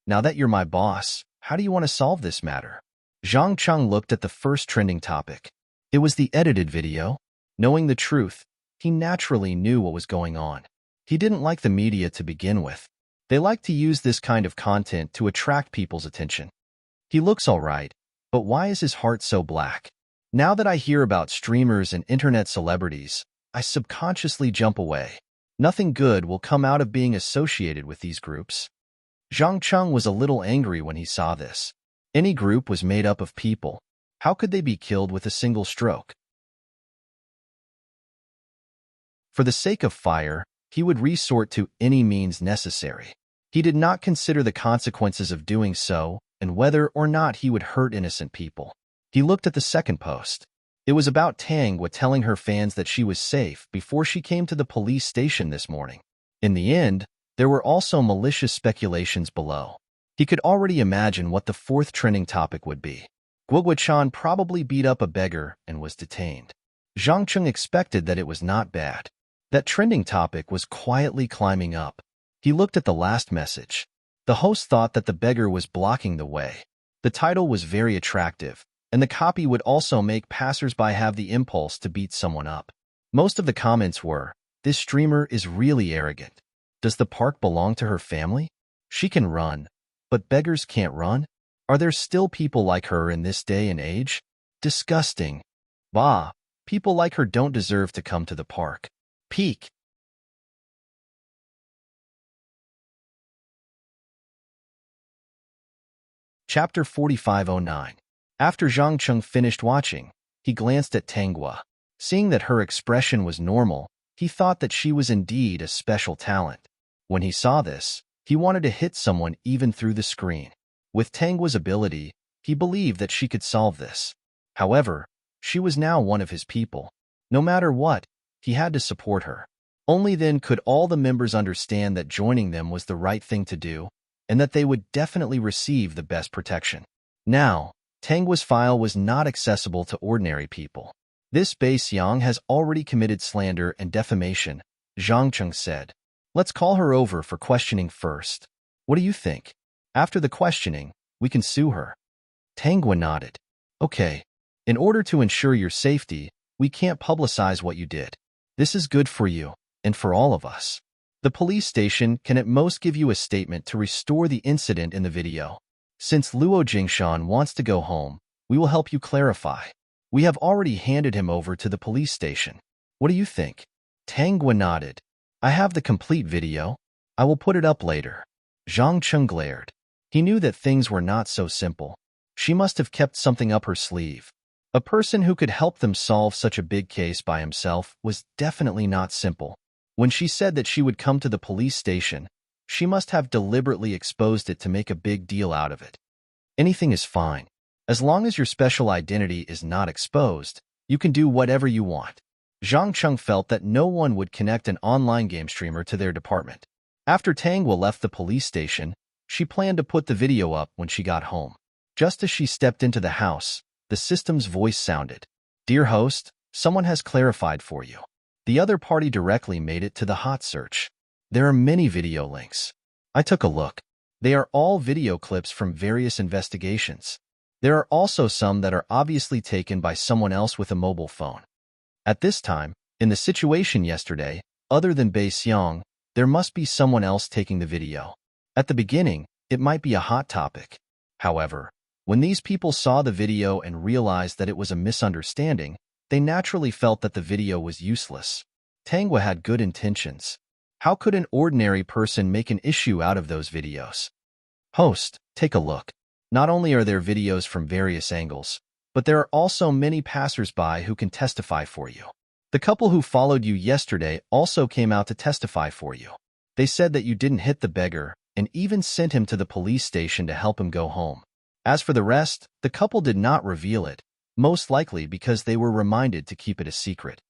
Now that you're my boss, how do you want to solve this matter? Zhang Cheng looked at the first trending topic. It was the edited video. Knowing the truth, he naturally knew what was going on. He didn't like the media to begin with. They like to use this kind of content to attract people's attention. He looks all right, but why is his heart so black? Now that I hear about streamers and internet celebrities, I subconsciously jump away. Nothing good will come out of being associated with these groups. Zhang Cheng was a little angry when he saw this. Any group was made up of people. How could they be killed with a single stroke? For the sake of fire, he would resort to any means necessary. He did not consider the consequences of doing so and whether or not he would hurt innocent people. He looked at the second post. It was about Tangwa telling her fans that she was safe before she came to the police station this morning. In the end, there were also malicious speculations below. He could already imagine what the fourth trending topic would be. Guoguachan probably beat up a beggar and was detained. Zhang Cheng expected that it was not bad. That trending topic was quietly climbing up. He looked at the last message. The host thought that the beggar was blocking the way. The title was very attractive, and the copy would also make passers-by have the impulse to beat someone up. Most of the comments were, "This streamer is really arrogant. Does the park belong to her family? She can run, but beggars can't run? Are there still people like her in this day and age? Disgusting. Bah, people like her don't deserve to come to the park." Peak. Chapter 4509. After Zhang Cheng finished watching, he glanced at Tangwa. Seeing that her expression was normal, he thought that she was indeed a special talent. When he saw this, he wanted to hit someone even through the screen. With Tangwa's ability, he believed that she could solve this. However, she was now one of his people. No matter what, he had to support her. Only then could all the members understand that joining them was the right thing to do, and that they would definitely receive the best protection. Now, Tangwa's file was not accessible to ordinary people. This Bei Xiang has already committed slander and defamation, Zhang Cheng said. Let's call her over for questioning first. What do you think? After the questioning, we can sue her. Tangwa nodded. Okay. In order to ensure your safety, we can't publicize what you did. This is good for you, and for all of us. The police station can at most give you a statement to restore the incident in the video. Since Luo Jingshan wants to go home, we will help you clarify. We have already handed him over to the police station. What do you think? Tangwa nodded. I have the complete video. I will put it up later. Zhang Cheng glared. He knew that things were not so simple. She must have kept something up her sleeve. A person who could help them solve such a big case by himself was definitely not simple. When she said that she would come to the police station, she must have deliberately exposed it to make a big deal out of it. Anything is fine. As long as your special identity is not exposed, you can do whatever you want. Zhang Cheng felt that no one would connect an online game streamer to their department. After Tangwa left the police station, she planned to put the video up when she got home. Just as she stepped into the house, the system's voice sounded. Dear host, someone has clarified for you. The other party directly made it to the hot search. There are many video links. I took a look. They are all video clips from various investigations. There are also some that are obviously taken by someone else with a mobile phone. At this time, in the situation yesterday, other than Bei Xiang, there must be someone else taking the video. At the beginning, it might be a hot topic. However, when these people saw the video and realized that it was a misunderstanding, they naturally felt that the video was useless. Tangwa had good intentions. How could an ordinary person make an issue out of those videos? Host, take a look. Not only are there videos from various angles, but there are also many passers-by who can testify for you. The couple who followed you yesterday also came out to testify for you. They said that you didn't hit the beggar and even sent him to the police station to help him go home. As for the rest, the couple did not reveal it, most likely because they were reminded to keep it a secret.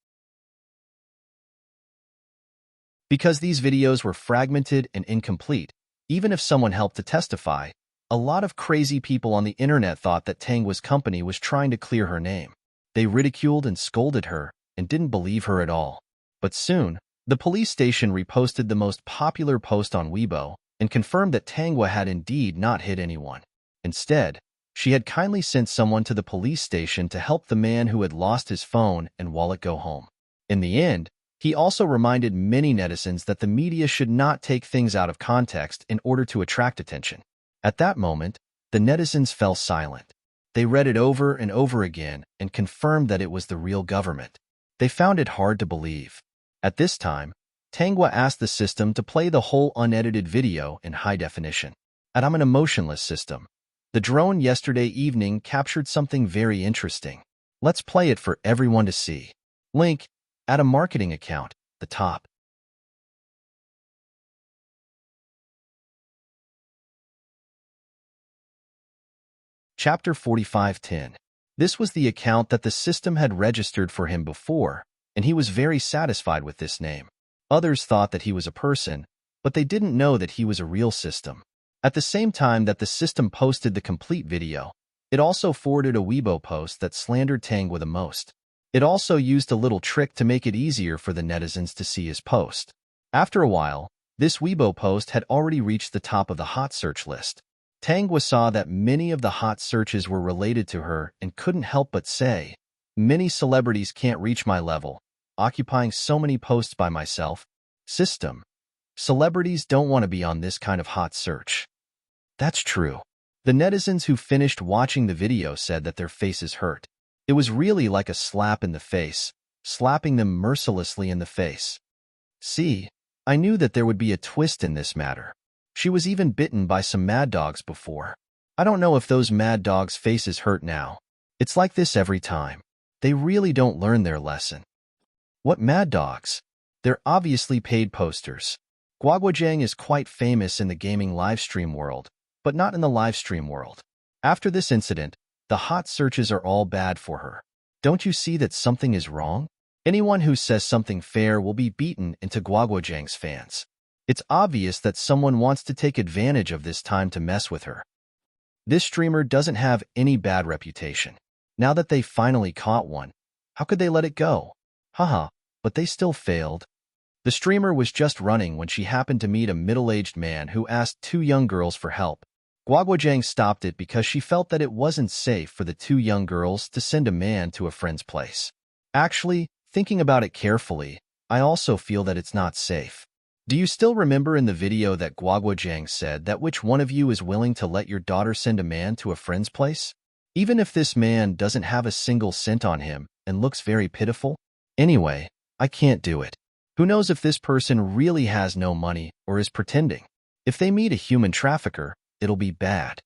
Because these videos were fragmented and incomplete, even if someone helped to testify, a lot of crazy people on the internet thought that Tangwa's company was trying to clear her name. They ridiculed and scolded her and didn't believe her at all. But soon, the police station reposted the most popular post on Weibo and confirmed that Tangwa had indeed not hit anyone. Instead, She had kindly sent someone to the police station to help the man who had lost his phone and wallet go home. In the end, he also reminded many netizens that the media should not take things out of context in order to attract attention. At that moment, the netizens fell silent. They read it over and over again and confirmed that it was the real government. They found it hard to believe. At this time, Tangwa asked the system to play the whole unedited video in high definition. I'm an emotionless system. The drone yesterday evening captured something very interesting. Let's play it for everyone to see. Link, add a marketing account, the top. Chapter 45:10. This was the account that the system had registered for him before, and he was very satisfied with this name. Others thought that he was a person, but they didn't know that he was a real system. At the same time that the system posted the complete video, it also forwarded a Weibo post that slandered Tangwa the most. It also used a little trick to make it easier for the netizens to see his post. After a while, this Weibo post had already reached the top of the hot search list. Tangwa saw that many of the hot searches were related to her and couldn't help but say, "Many celebrities can't reach my level, occupying so many posts by myself. System. Celebrities don't want to be on this kind of hot search." That's true. The netizens who finished watching the video said that their faces hurt. It was really like a slap in the face, slapping them mercilessly in the face. See, I knew that there would be a twist in this matter. She was even bitten by some mad dogs before. I don't know if those mad dogs' faces hurt now. It's like this every time. They really don't learn their lesson. What mad dogs? They're obviously paid posters. Guaguajang is quite famous in the gaming livestream world, but not in the livestream world. After this incident, the hot searches are all bad for her. Don't you see that something is wrong? Anyone who says something fair will be beaten into Guaguajang's fans. It's obvious that someone wants to take advantage of this time to mess with her. This streamer doesn't have any bad reputation. Now that they finally caught one, how could they let it go? Haha, but they still failed. The streamer was just running when she happened to meet a middle-aged man who asked two young girls for help. Guaguajang stopped it because she felt that it wasn't safe for the two young girls to send a man to a friend's place. Actually, thinking about it carefully, I also feel that it's not safe. Do you still remember in the video that Guaguajang said that which one of you is willing to let your daughter send a man to a friend's place? Even if this man doesn't have a single cent on him and looks very pitiful? Anyway, I can't do it. Who knows if this person really has no money or is pretending? If they meet a human trafficker, it'll be bad.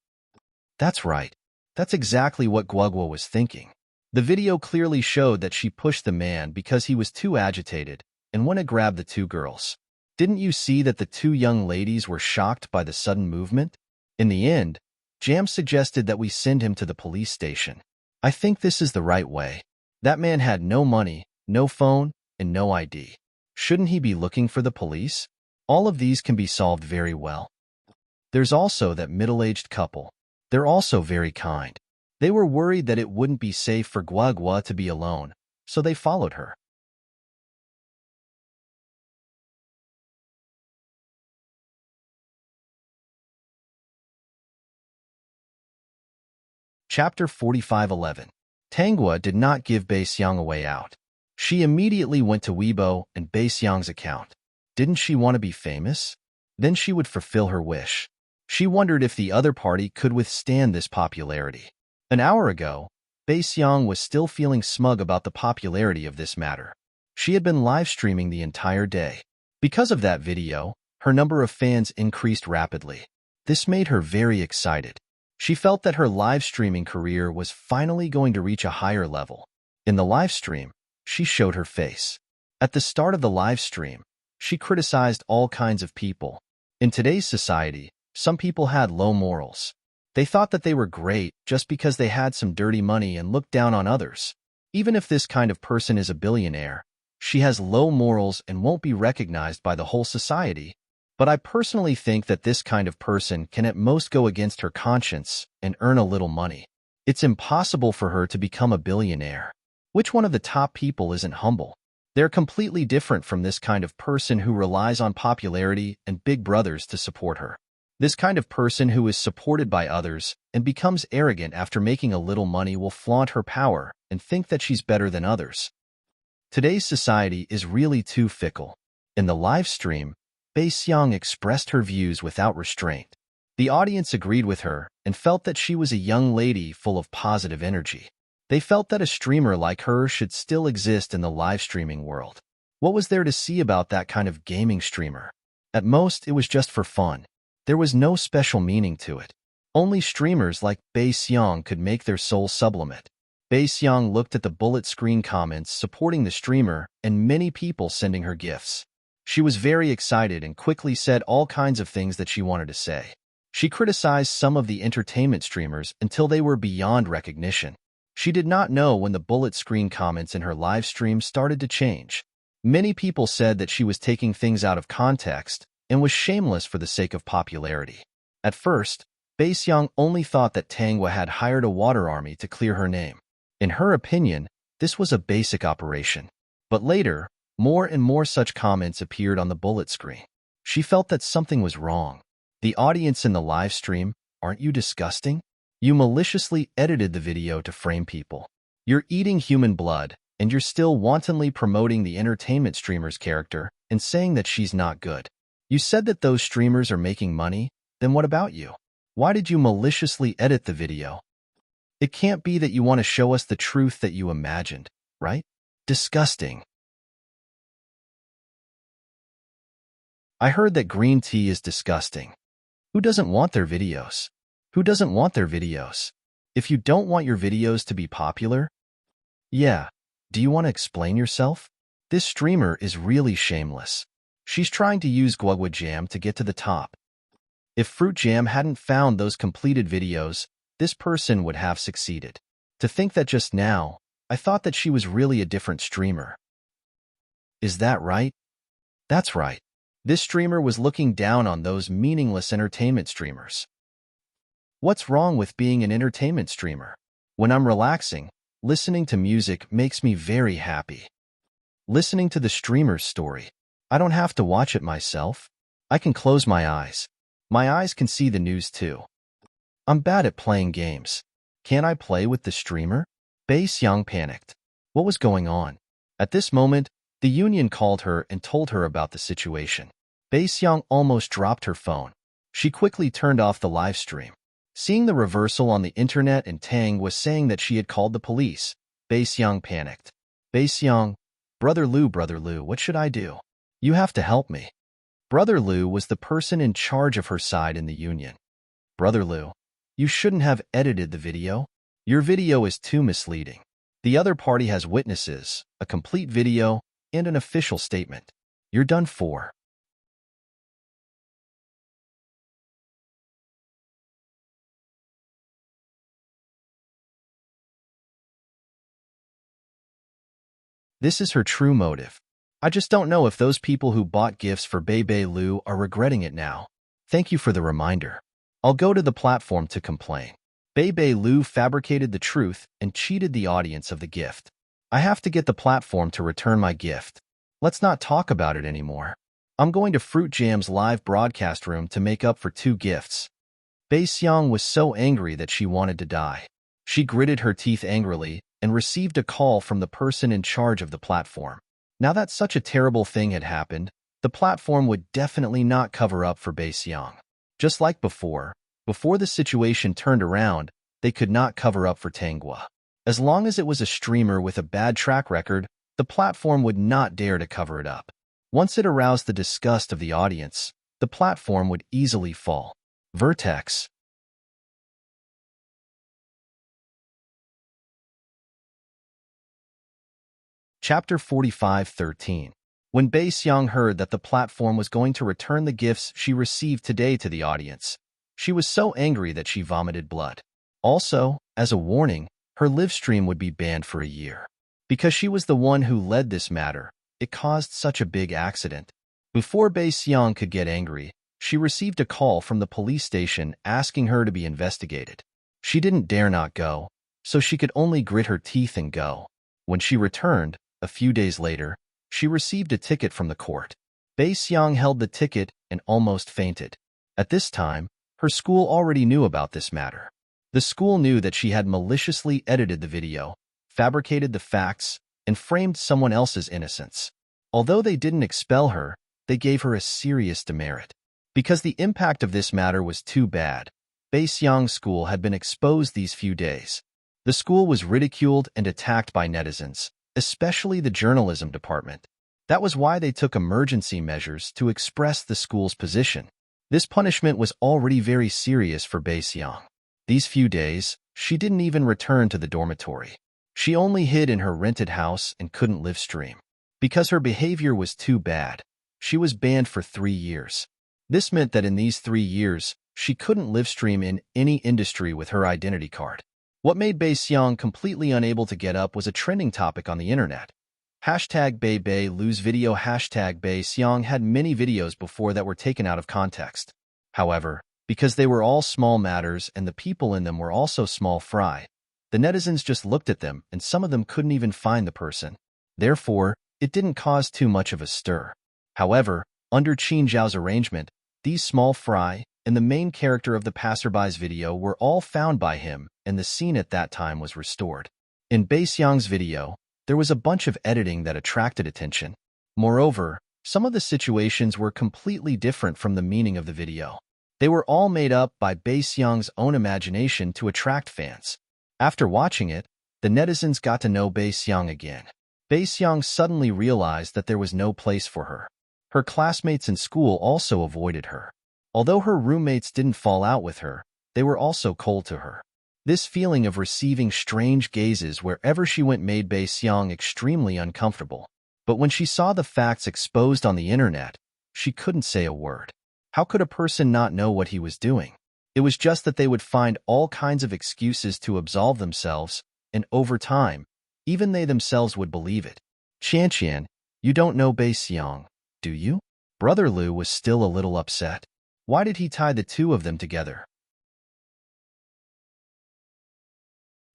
That's right. That's exactly what Guagua was thinking. The video clearly showed that she pushed the man because he was too agitated and went to grab the two girls. Didn't you see that the two young ladies were shocked by the sudden movement? In the end, Jam suggested that we send him to the police station. I think this is the right way. That man had no money, no phone, and no ID. Shouldn't he be looking for the police? All of these can be solved very well. There's also that middle-aged couple. They're also very kind. They were worried that it wouldn't be safe for Guagua to be alone, so they followed her. Chapter 45:11. Tangua did not give Baixiang a way out. She immediately went to Weibo and Baixiang's account. Didn't she want to be famous? Then she would fulfill her wish. She wondered if the other party could withstand this popularity. An hour ago, Baixiang was still feeling smug about the popularity of this matter. She had been live streaming the entire day. Because of that video, her number of fans increased rapidly. This made her very excited. She felt that her live streaming career was finally going to reach a higher level. In the live stream, she showed her face. At the start of the live stream, she criticized all kinds of people. In today's society, some people had low morals. They thought that they were great just because they had some dirty money and looked down on others. Even if this kind of person is a billionaire, she has low morals and won't be recognized by the whole society. But I personally think that this kind of person can at most go against her conscience and earn a little money. It's impossible for her to become a billionaire. Which one of the top people isn't humble? They're completely different from this kind of person who relies on popularity and big brothers to support her. This kind of person who is supported by others and becomes arrogant after making a little money will flaunt her power and think that she's better than others. Today's society is really too fickle. In the live stream, Bae-seong expressed her views without restraint. The audience agreed with her and felt that she was a young lady full of positive energy. They felt that a streamer like her should still exist in the live streaming world. What was there to see about that kind of gaming streamer? At most, it was just for fun. There was no special meaning to it. Only streamers like Bae-seong could make their soul sublimate. Bae-seong looked at the bullet screen comments supporting the streamer and many people sending her gifts. She was very excited and quickly said all kinds of things that she wanted to say. She criticized some of the entertainment streamers until they were beyond recognition. She did not know when the bullet screen comments in her live stream started to change. Many people said that she was taking things out of context and was shameless for the sake of popularity. At first, Bae-seong only thought that Tanghwa had hired a water army to clear her name. In her opinion, this was a basic operation. But later, more and more such comments appeared on the bullet screen. She felt that something was wrong. The audience in the live stream, aren't you disgusting? You maliciously edited the video to frame people. You're eating human blood, and you're still wantonly promoting the entertainment streamer's character and saying that she's not good. You said that those streamers are making money, then what about you? Why did you maliciously edit the video? It can't be that you want to show us the truth that you imagined, right? Disgusting. I heard that green tea is disgusting. Who doesn't want their videos? Who doesn't want their videos? If you don't want your videos to be popular? Yeah. Do you want to explain yourself? This streamer is really shameless. She's trying to use guagua jam to get to the top. If Fruit Jam hadn't found those completed videos, this person would have succeeded. To think that just now, I thought that she was really a different streamer. Is that right? That's right. This streamer was looking down on those meaningless entertainment streamers. What's wrong with being an entertainment streamer? When I'm relaxing, listening to music makes me very happy. Listening to the streamer's story, I don't have to watch it myself. I can close my eyes. My eyes can see the news too. I'm bad at playing games. Can't I play with the streamer? Bae-seong panicked. What was going on? At this moment, the union called her and told her about the situation. Bae-seong almost dropped her phone. She quickly turned off the live stream. Seeing the reversal on the internet and Tang was saying that she had called the police, Bae-seong panicked. Bae-seong, Brother Lu, what should I do? You have to help me. Brother Lu was the person in charge of her side in the union. Brother Lu, you shouldn't have edited the video. Your video is too misleading. The other party has witnesses, a complete video, and an official statement. You're done for. This is her true motive. I just don't know if those people who bought gifts for Bei Lu are regretting it now. Thank you for the reminder. I'll go to the platform to complain. Bei Lu fabricated the truth and cheated the audience of the gift. I have to get the platform to return my gift. Let's not talk about it anymore. I'm going to Fruit Jam's live broadcast room to make up for 2 gifts. Bae-seong was so angry that she wanted to die. She gritted her teeth angrily and received a call from the person in charge of the platform. Now that such a terrible thing had happened, the platform would definitely not cover up for Bae-seong. Just like before the situation turned around, they could not cover up for Tanghwa. As long as it was a streamer with a bad track record, the platform would not dare to cover it up. Once it aroused the disgust of the audience, the platform would easily fall. Vertex. Chapter 45:13. When Bae-seong heard that the platform was going to return the gifts she received today to the audience, she was so angry that she vomited blood. Also, as a warning, her live stream would be banned for a year. Because she was the one who led this matter, it caused such a big accident. Before Bae-seong could get angry, she received a call from the police station asking her to be investigated. She didn't dare not go, so she could only grit her teeth and go. When she returned, a few days later, she received a ticket from the court. Bae-seong held the ticket and almost fainted. At this time, her school already knew about this matter. The school knew that she had maliciously edited the video, fabricated the facts, and framed someone else's innocence. Although they didn't expel her, they gave her a serious demerit. Because the impact of this matter was too bad, Beixiang's school had been exposed these few days. The school was ridiculed and attacked by netizens, especially the journalism department. That was why they took emergency measures to express the school's position. This punishment was already very serious for Beixiang. These few days, she didn't even return to the dormitory. She only hid in her rented house and couldn't live stream. Because her behavior was too bad, she was banned for 3 years. This meant that in these 3 years, she couldn't live stream in any industry with her identity card. What made Beixiang completely unable to get up was a trending topic on the internet. #Bei lose video. Beixiang had many videos before that were taken out of context. However, because they were all small matters and the people in them were also small fry, the netizens just looked at them and some of them couldn't even find the person. Therefore, it didn't cause too much of a stir. However, under Qin Zhao's arrangement, these small fry and the main character of the passerby's video were all found by him, and the scene at that time was restored. In Beixiang's video, there was a bunch of editing that attracted attention. Moreover, some of the situations were completely different from the meaning of the video. They were all made up by Beixiang's own imagination to attract fans. After watching it, the netizens got to know Beixiang again. Beixiang suddenly realized that there was no place for her. Her classmates in school also avoided her. Although her roommates didn't fall out with her, they were also cold to her. This feeling of receiving strange gazes wherever she went made Beixiang extremely uncomfortable. But when she saw the facts exposed on the internet, she couldn't say a word. How could a person not know what he was doing? It was just that they would find all kinds of excuses to absolve themselves, and over time, even they themselves would believe it. Qianqian, you don't know Beixiang, do you? Brother Lu was still a little upset. Why did he tie the two of them together?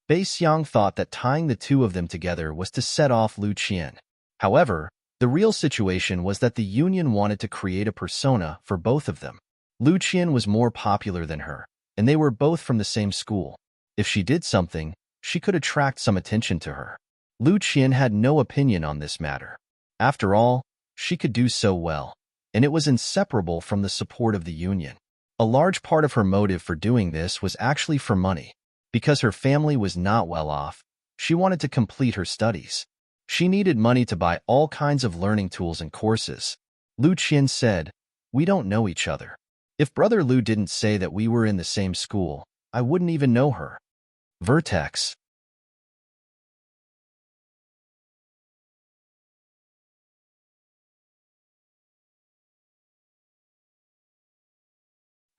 Beixiang thought that tying the two of them together was to set off Lu Qian. However, the real situation was that the union wanted to create a persona for both of them. Lu Qian was more popular than her, and they were both from the same school. If she did something, she could attract some attention to her. Lu Qian had no opinion on this matter. After all, she could do so well, and it was inseparable from the support of the union. A large part of her motive for doing this was actually for money. Because her family was not well off, she wanted to complete her studies. She needed money to buy all kinds of learning tools and courses. Lu Qian said, "We don't know each other. If Brother Lu didn't say that we were in the same school, I wouldn't even know her." Vertex.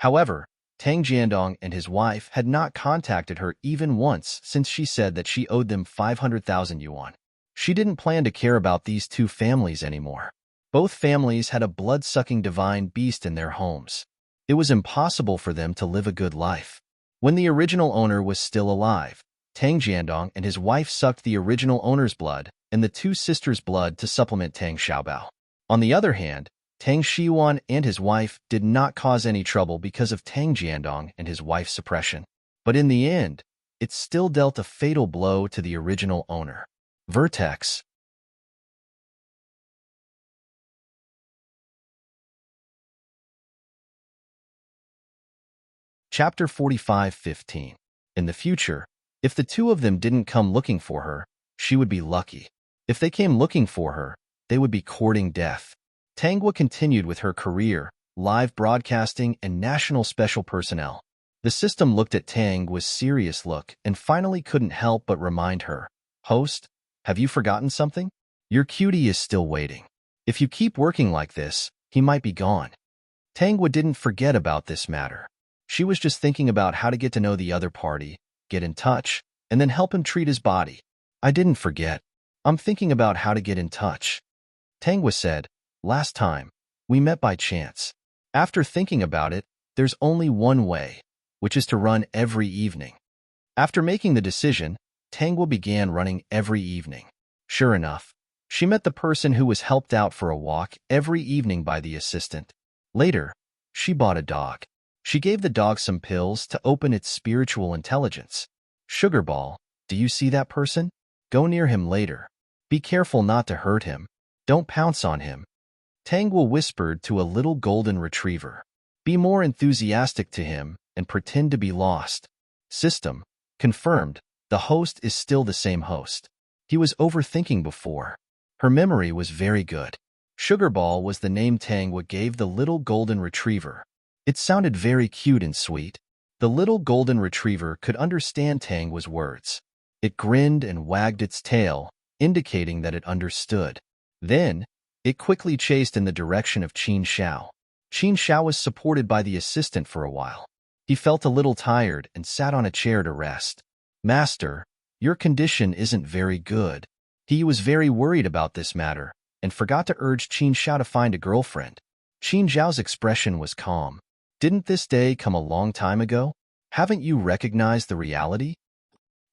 However, Tang Jiandong and his wife had not contacted her even once since she said that she owed them 500,000 yuan. She didn't plan to care about these two families anymore. Both families had a blood-sucking divine beast in their homes. It was impossible for them to live a good life. When the original owner was still alive, Tang Jiandong and his wife sucked the original owner's blood and the two sisters' blood to supplement Tang Xiaobao. On the other hand, Tang Shiyuan and his wife did not cause any trouble because of Tang Jiandong and his wife's suppression. But in the end, it still dealt a fatal blow to the original owner. Vertex. Chapter 45:15. In the future, if the two of them didn't come looking for her, she would be lucky. If they came looking for her, they would be courting death. Tanghua continued with her career, live broadcasting, and national special personnel. The system looked at Tanghua's serious look and finally couldn't help but remind her, "Host, have you forgotten something? Your cutie is still waiting. If you keep working like this, he might be gone." Tanghua didn't forget about this matter. She was just thinking about how to get to know the other party, get in touch, and then help him treat his body. "I didn't forget. I'm thinking about how to get in touch," Tanghua said. "Last time, we met by chance. After thinking about it, there's only one way, which is to run every evening." After making the decision, Tanghua began running every evening. Sure enough, she met the person who was helped out for a walk every evening by the assistant. Later, she bought a dog. She gave the dog some pills to open its spiritual intelligence. Sugarball, do you see that person? Go near him later. Be careful not to hurt him. Don't pounce on him. Tangwa whispered to a little golden retriever. Be more enthusiastic to him and pretend to be lost. System. Confirmed. The host is still the same host. He was overthinking before. Her memory was very good. Sugarball was the name Tangwa gave the little golden retriever. It sounded very cute and sweet. The little golden retriever could understand Tangwa's words. It grinned and wagged its tail, indicating that it understood. Then, it quickly chased in the direction of Qin Xiao. Qin Xiao was supported by the assistant for a while. He felt a little tired and sat on a chair to rest. Master, your condition isn't very good. He was very worried about this matter and forgot to urge Qin Xiao to find a girlfriend. Qin Xiao's expression was calm. Didn't this day come a long time ago? Haven't you recognized the reality?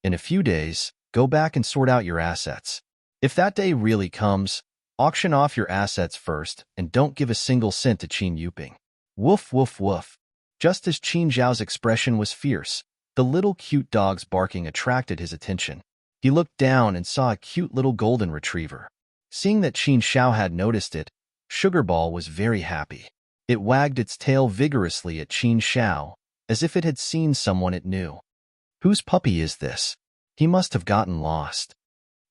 In a few days, go back and sort out your assets. If that day really comes, auction off your assets first and don't give a single cent to Qin Yuping. Woof, woof, woof. Just as Qin Zhao's expression was fierce, the little cute dog's barking attracted his attention. He looked down and saw a cute little golden retriever. Seeing that Qin Xiao had noticed it, Sugarball was very happy. It wagged its tail vigorously at Qin Xiao, as if it had seen someone it knew. Whose puppy is this? He must have gotten lost.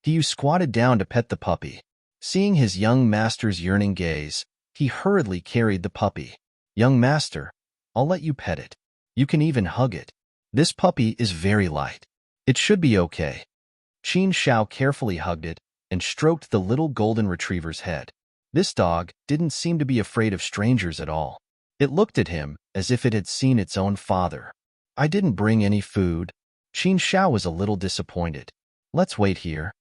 He squatted down to pet the puppy. Seeing his young master's yearning gaze, he hurriedly carried the puppy. Young master, I'll let you pet it. You can even hug it. This puppy is very light. It should be okay. Qin Xiao carefully hugged it and stroked the little golden retriever's head. This dog didn't seem to be afraid of strangers at all. It looked at him as if it had seen its own father. I didn't bring any food. Qin Xiao was a little disappointed. Let's wait here.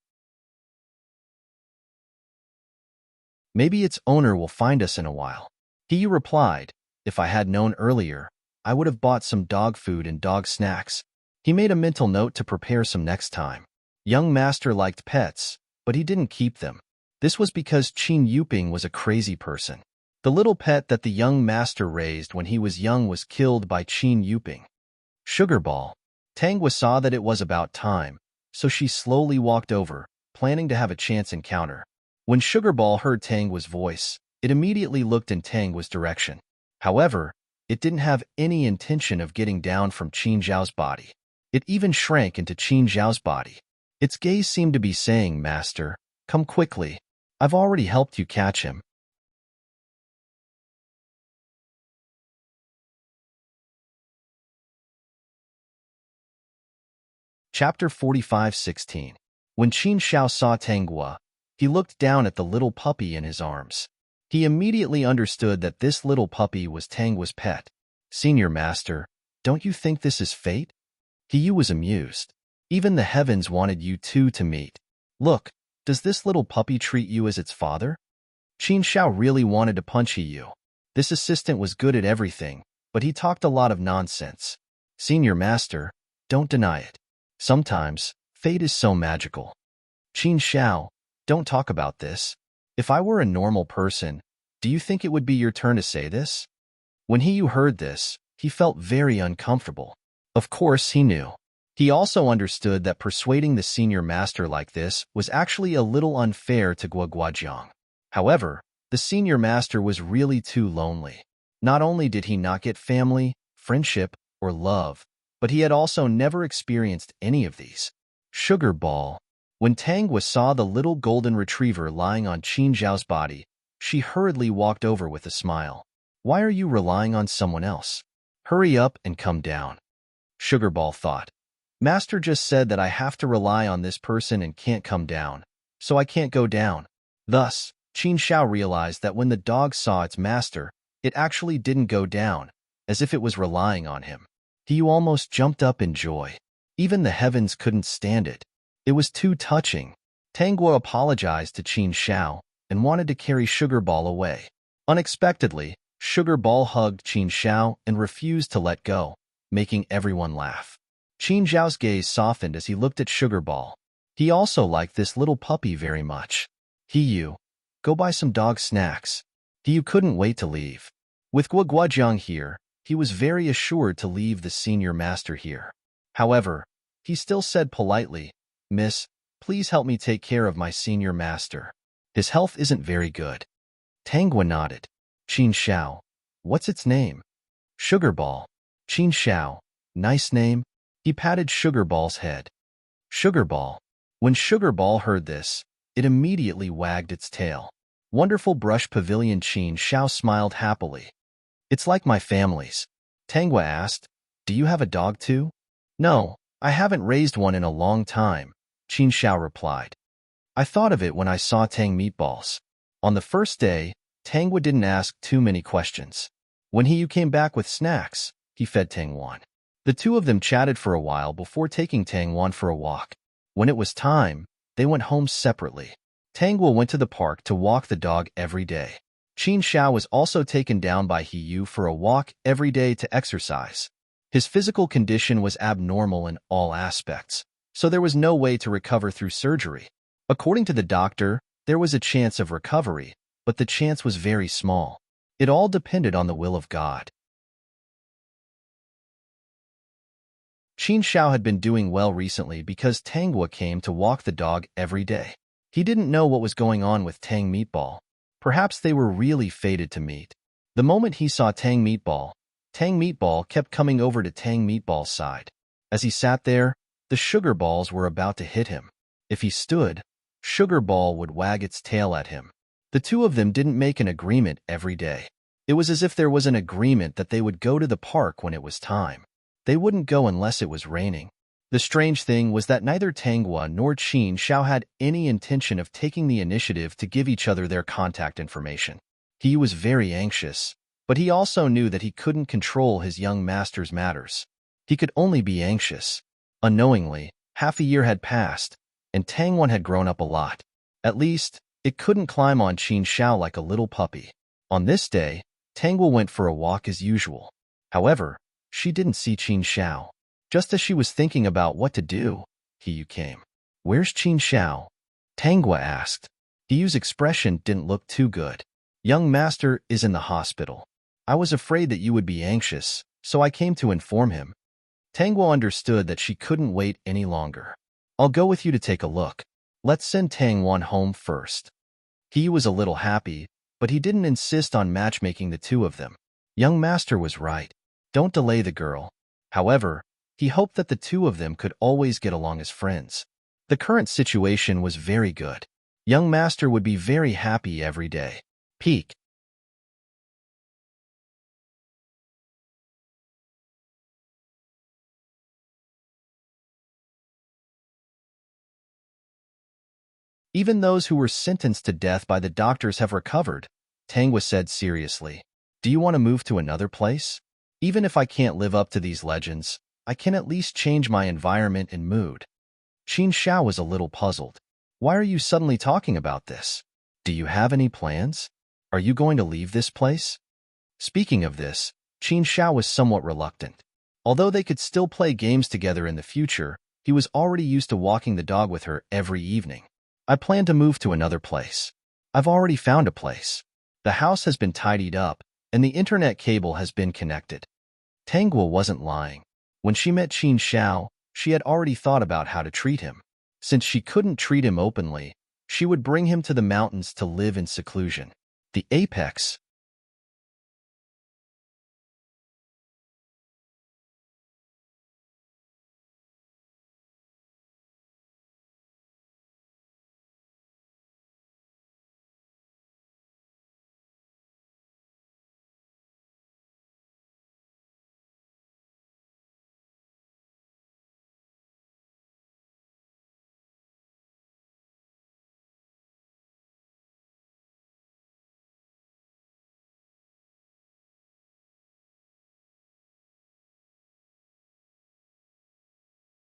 Maybe its owner will find us in a while. He replied, if I had known earlier, I would have bought some dog food and dog snacks. He made a mental note to prepare some next time. Young master liked pets, but he didn't keep them. This was because Qin Yuping was a crazy person. The little pet that the young master raised when he was young was killed by Qin Yuping. Sugarball. Tangwa saw that it was about time, so she slowly walked over, planning to have a chance encounter. When Sugarball heard Tangwa's voice, it immediately looked in Tangwa's direction. However, it didn't have any intention of getting down from Qin Zhao's body. It even shrank into Qin Zhao's body. Its gaze seemed to be saying, Master, come quickly. I've already helped you catch him. Chapter 45:16. When Qin Xiao saw Tangwa, he looked down at the little puppy in his arms. He immediately understood that this little puppy was Tangwa's pet. Senior Master, don't you think this is fate? He was amused. Even the heavens wanted you two to meet. Look, does this little puppy treat you as its father? Qin Xiao really wanted to punch you. This assistant was good at everything, but he talked a lot of nonsense. Senior Master, don't deny it. Sometimes, fate is so magical. Qin Xiao, don't talk about this. If I were a normal person, do you think it would be your turn to say this? When he heard this, he felt very uncomfortable. Of course, he knew. He also understood that persuading the senior master like this was actually a little unfair to Guoguojiang. However, the senior master was really too lonely. Not only did he not get family, friendship, or love, but he had also never experienced any of these. Sugarball. When Tangwa saw the little golden retriever lying on Qin Zhao's body, she hurriedly walked over with a smile. Why are you relying on someone else? Hurry up and come down. Sugarball thought. Master just said that I have to rely on this person and can't come down, so I can't go down. Thus, Qin Xiao realized that when the dog saw its master, it actually didn't go down, as if it was relying on him. He almost jumped up in joy. Even the heavens couldn't stand it. It was too touching. Tangwa apologized to Qin Xiao and wanted to carry Sugarball away. Unexpectedly, Sugarball hugged Qin Xiao and refused to let go, making everyone laugh. Qin Zhao's gaze softened as he looked at Sugarball. He also liked this little puppy very much. Go buy some dog snacks. He couldn't wait to leave. With Guoguojiang here, he was very assured to leave the senior master here. However, he still said politely, "Miss, please help me take care of my senior master. His health isn't very good." Tangwa nodded. "Qin Xiao. What's its name?" "Sugar Ball." "Qin Xiao. Nice name." He patted Sugar Ball's head. Sugar Ball. When Sugar Ball heard this, it immediately wagged its tail. Wonderful Brush Pavilion. Qin Xiao smiled happily. "It's like my family's." Tangwa asked, "Do you have a dog too?" "No, I haven't raised one in a long time," Qin Xiao replied. "I thought of it when I saw Tang meatballs." On the first day, Tangwa didn't ask too many questions. When He came back with snacks, he fed Tangwan. The two of them chatted for a while before taking Tangwan for a walk. When it was time, they went home separately. Tangwa went to the park to walk the dog every day. Qin Xiao was also taken down by He for a walk every day to exercise. His physical condition was abnormal in all aspects, so there was no way to recover through surgery. According to the doctor, there was a chance of recovery, but the chance was very small. It all depended on the will of God. Qin Xiao had been doing well recently because Tangwa came to walk the dog every day. He didn't know what was going on with Tang Meatball. Perhaps they were really fated to meet. The moment he saw Tang Meatball kept coming over to Tang Meatball's side. As he sat there, the sugar balls were about to hit him. If he stood, Sugar Ball would wag its tail at him. The two of them didn't make an agreement every day. It was as if there was an agreement that they would go to the park when it was time. They wouldn't go unless it was raining. The strange thing was that neither Tangwa nor Qin Xiao had any intention of taking the initiative to give each other their contact information. He was very anxious, but he also knew that he couldn't control his young master's matters. He could only be anxious. Unknowingly, half a year had passed, and Tangwan had grown up a lot. At least, it couldn't climb on Qin Xiao like a little puppy. On this day, Tangwa went for a walk as usual. However, she didn't see Qin Xiao. Just as she was thinking about what to do, He came. "Where's Qin Xiao?" Tangwa asked. Hiyu's expression didn't look too good. "Young master is in the hospital. I was afraid that you would be anxious, so I came to inform him." Tangwa understood that she couldn't wait any longer. "I'll go with you to take a look. Let's send Tangwan home first." He was a little happy, but he didn't insist on matchmaking the two of them. Young master was right. Don't delay the girl. However, he hoped that the two of them could always get along as friends. The current situation was very good. Young master would be very happy every day. Peak. Even those who were sentenced to death by the doctors have recovered, Tangwa said seriously. "Do you want to move to another place? Even if I can't live up to these legends, I can at least change my environment and mood." Qin Xiao was a little puzzled. "Why are you suddenly talking about this? Do you have any plans? Are you going to leave this place?" Speaking of this, Qin Xiao was somewhat reluctant. Although they could still play games together in the future, he was already used to walking the dog with her every evening. "I plan to move to another place. I've already found a place. The house has been tidied up, and the internet cable has been connected." Tangwa wasn't lying. When she met Qin Xiao, she had already thought about how to treat him. Since she couldn't treat him openly, she would bring him to the mountains to live in seclusion. The apex,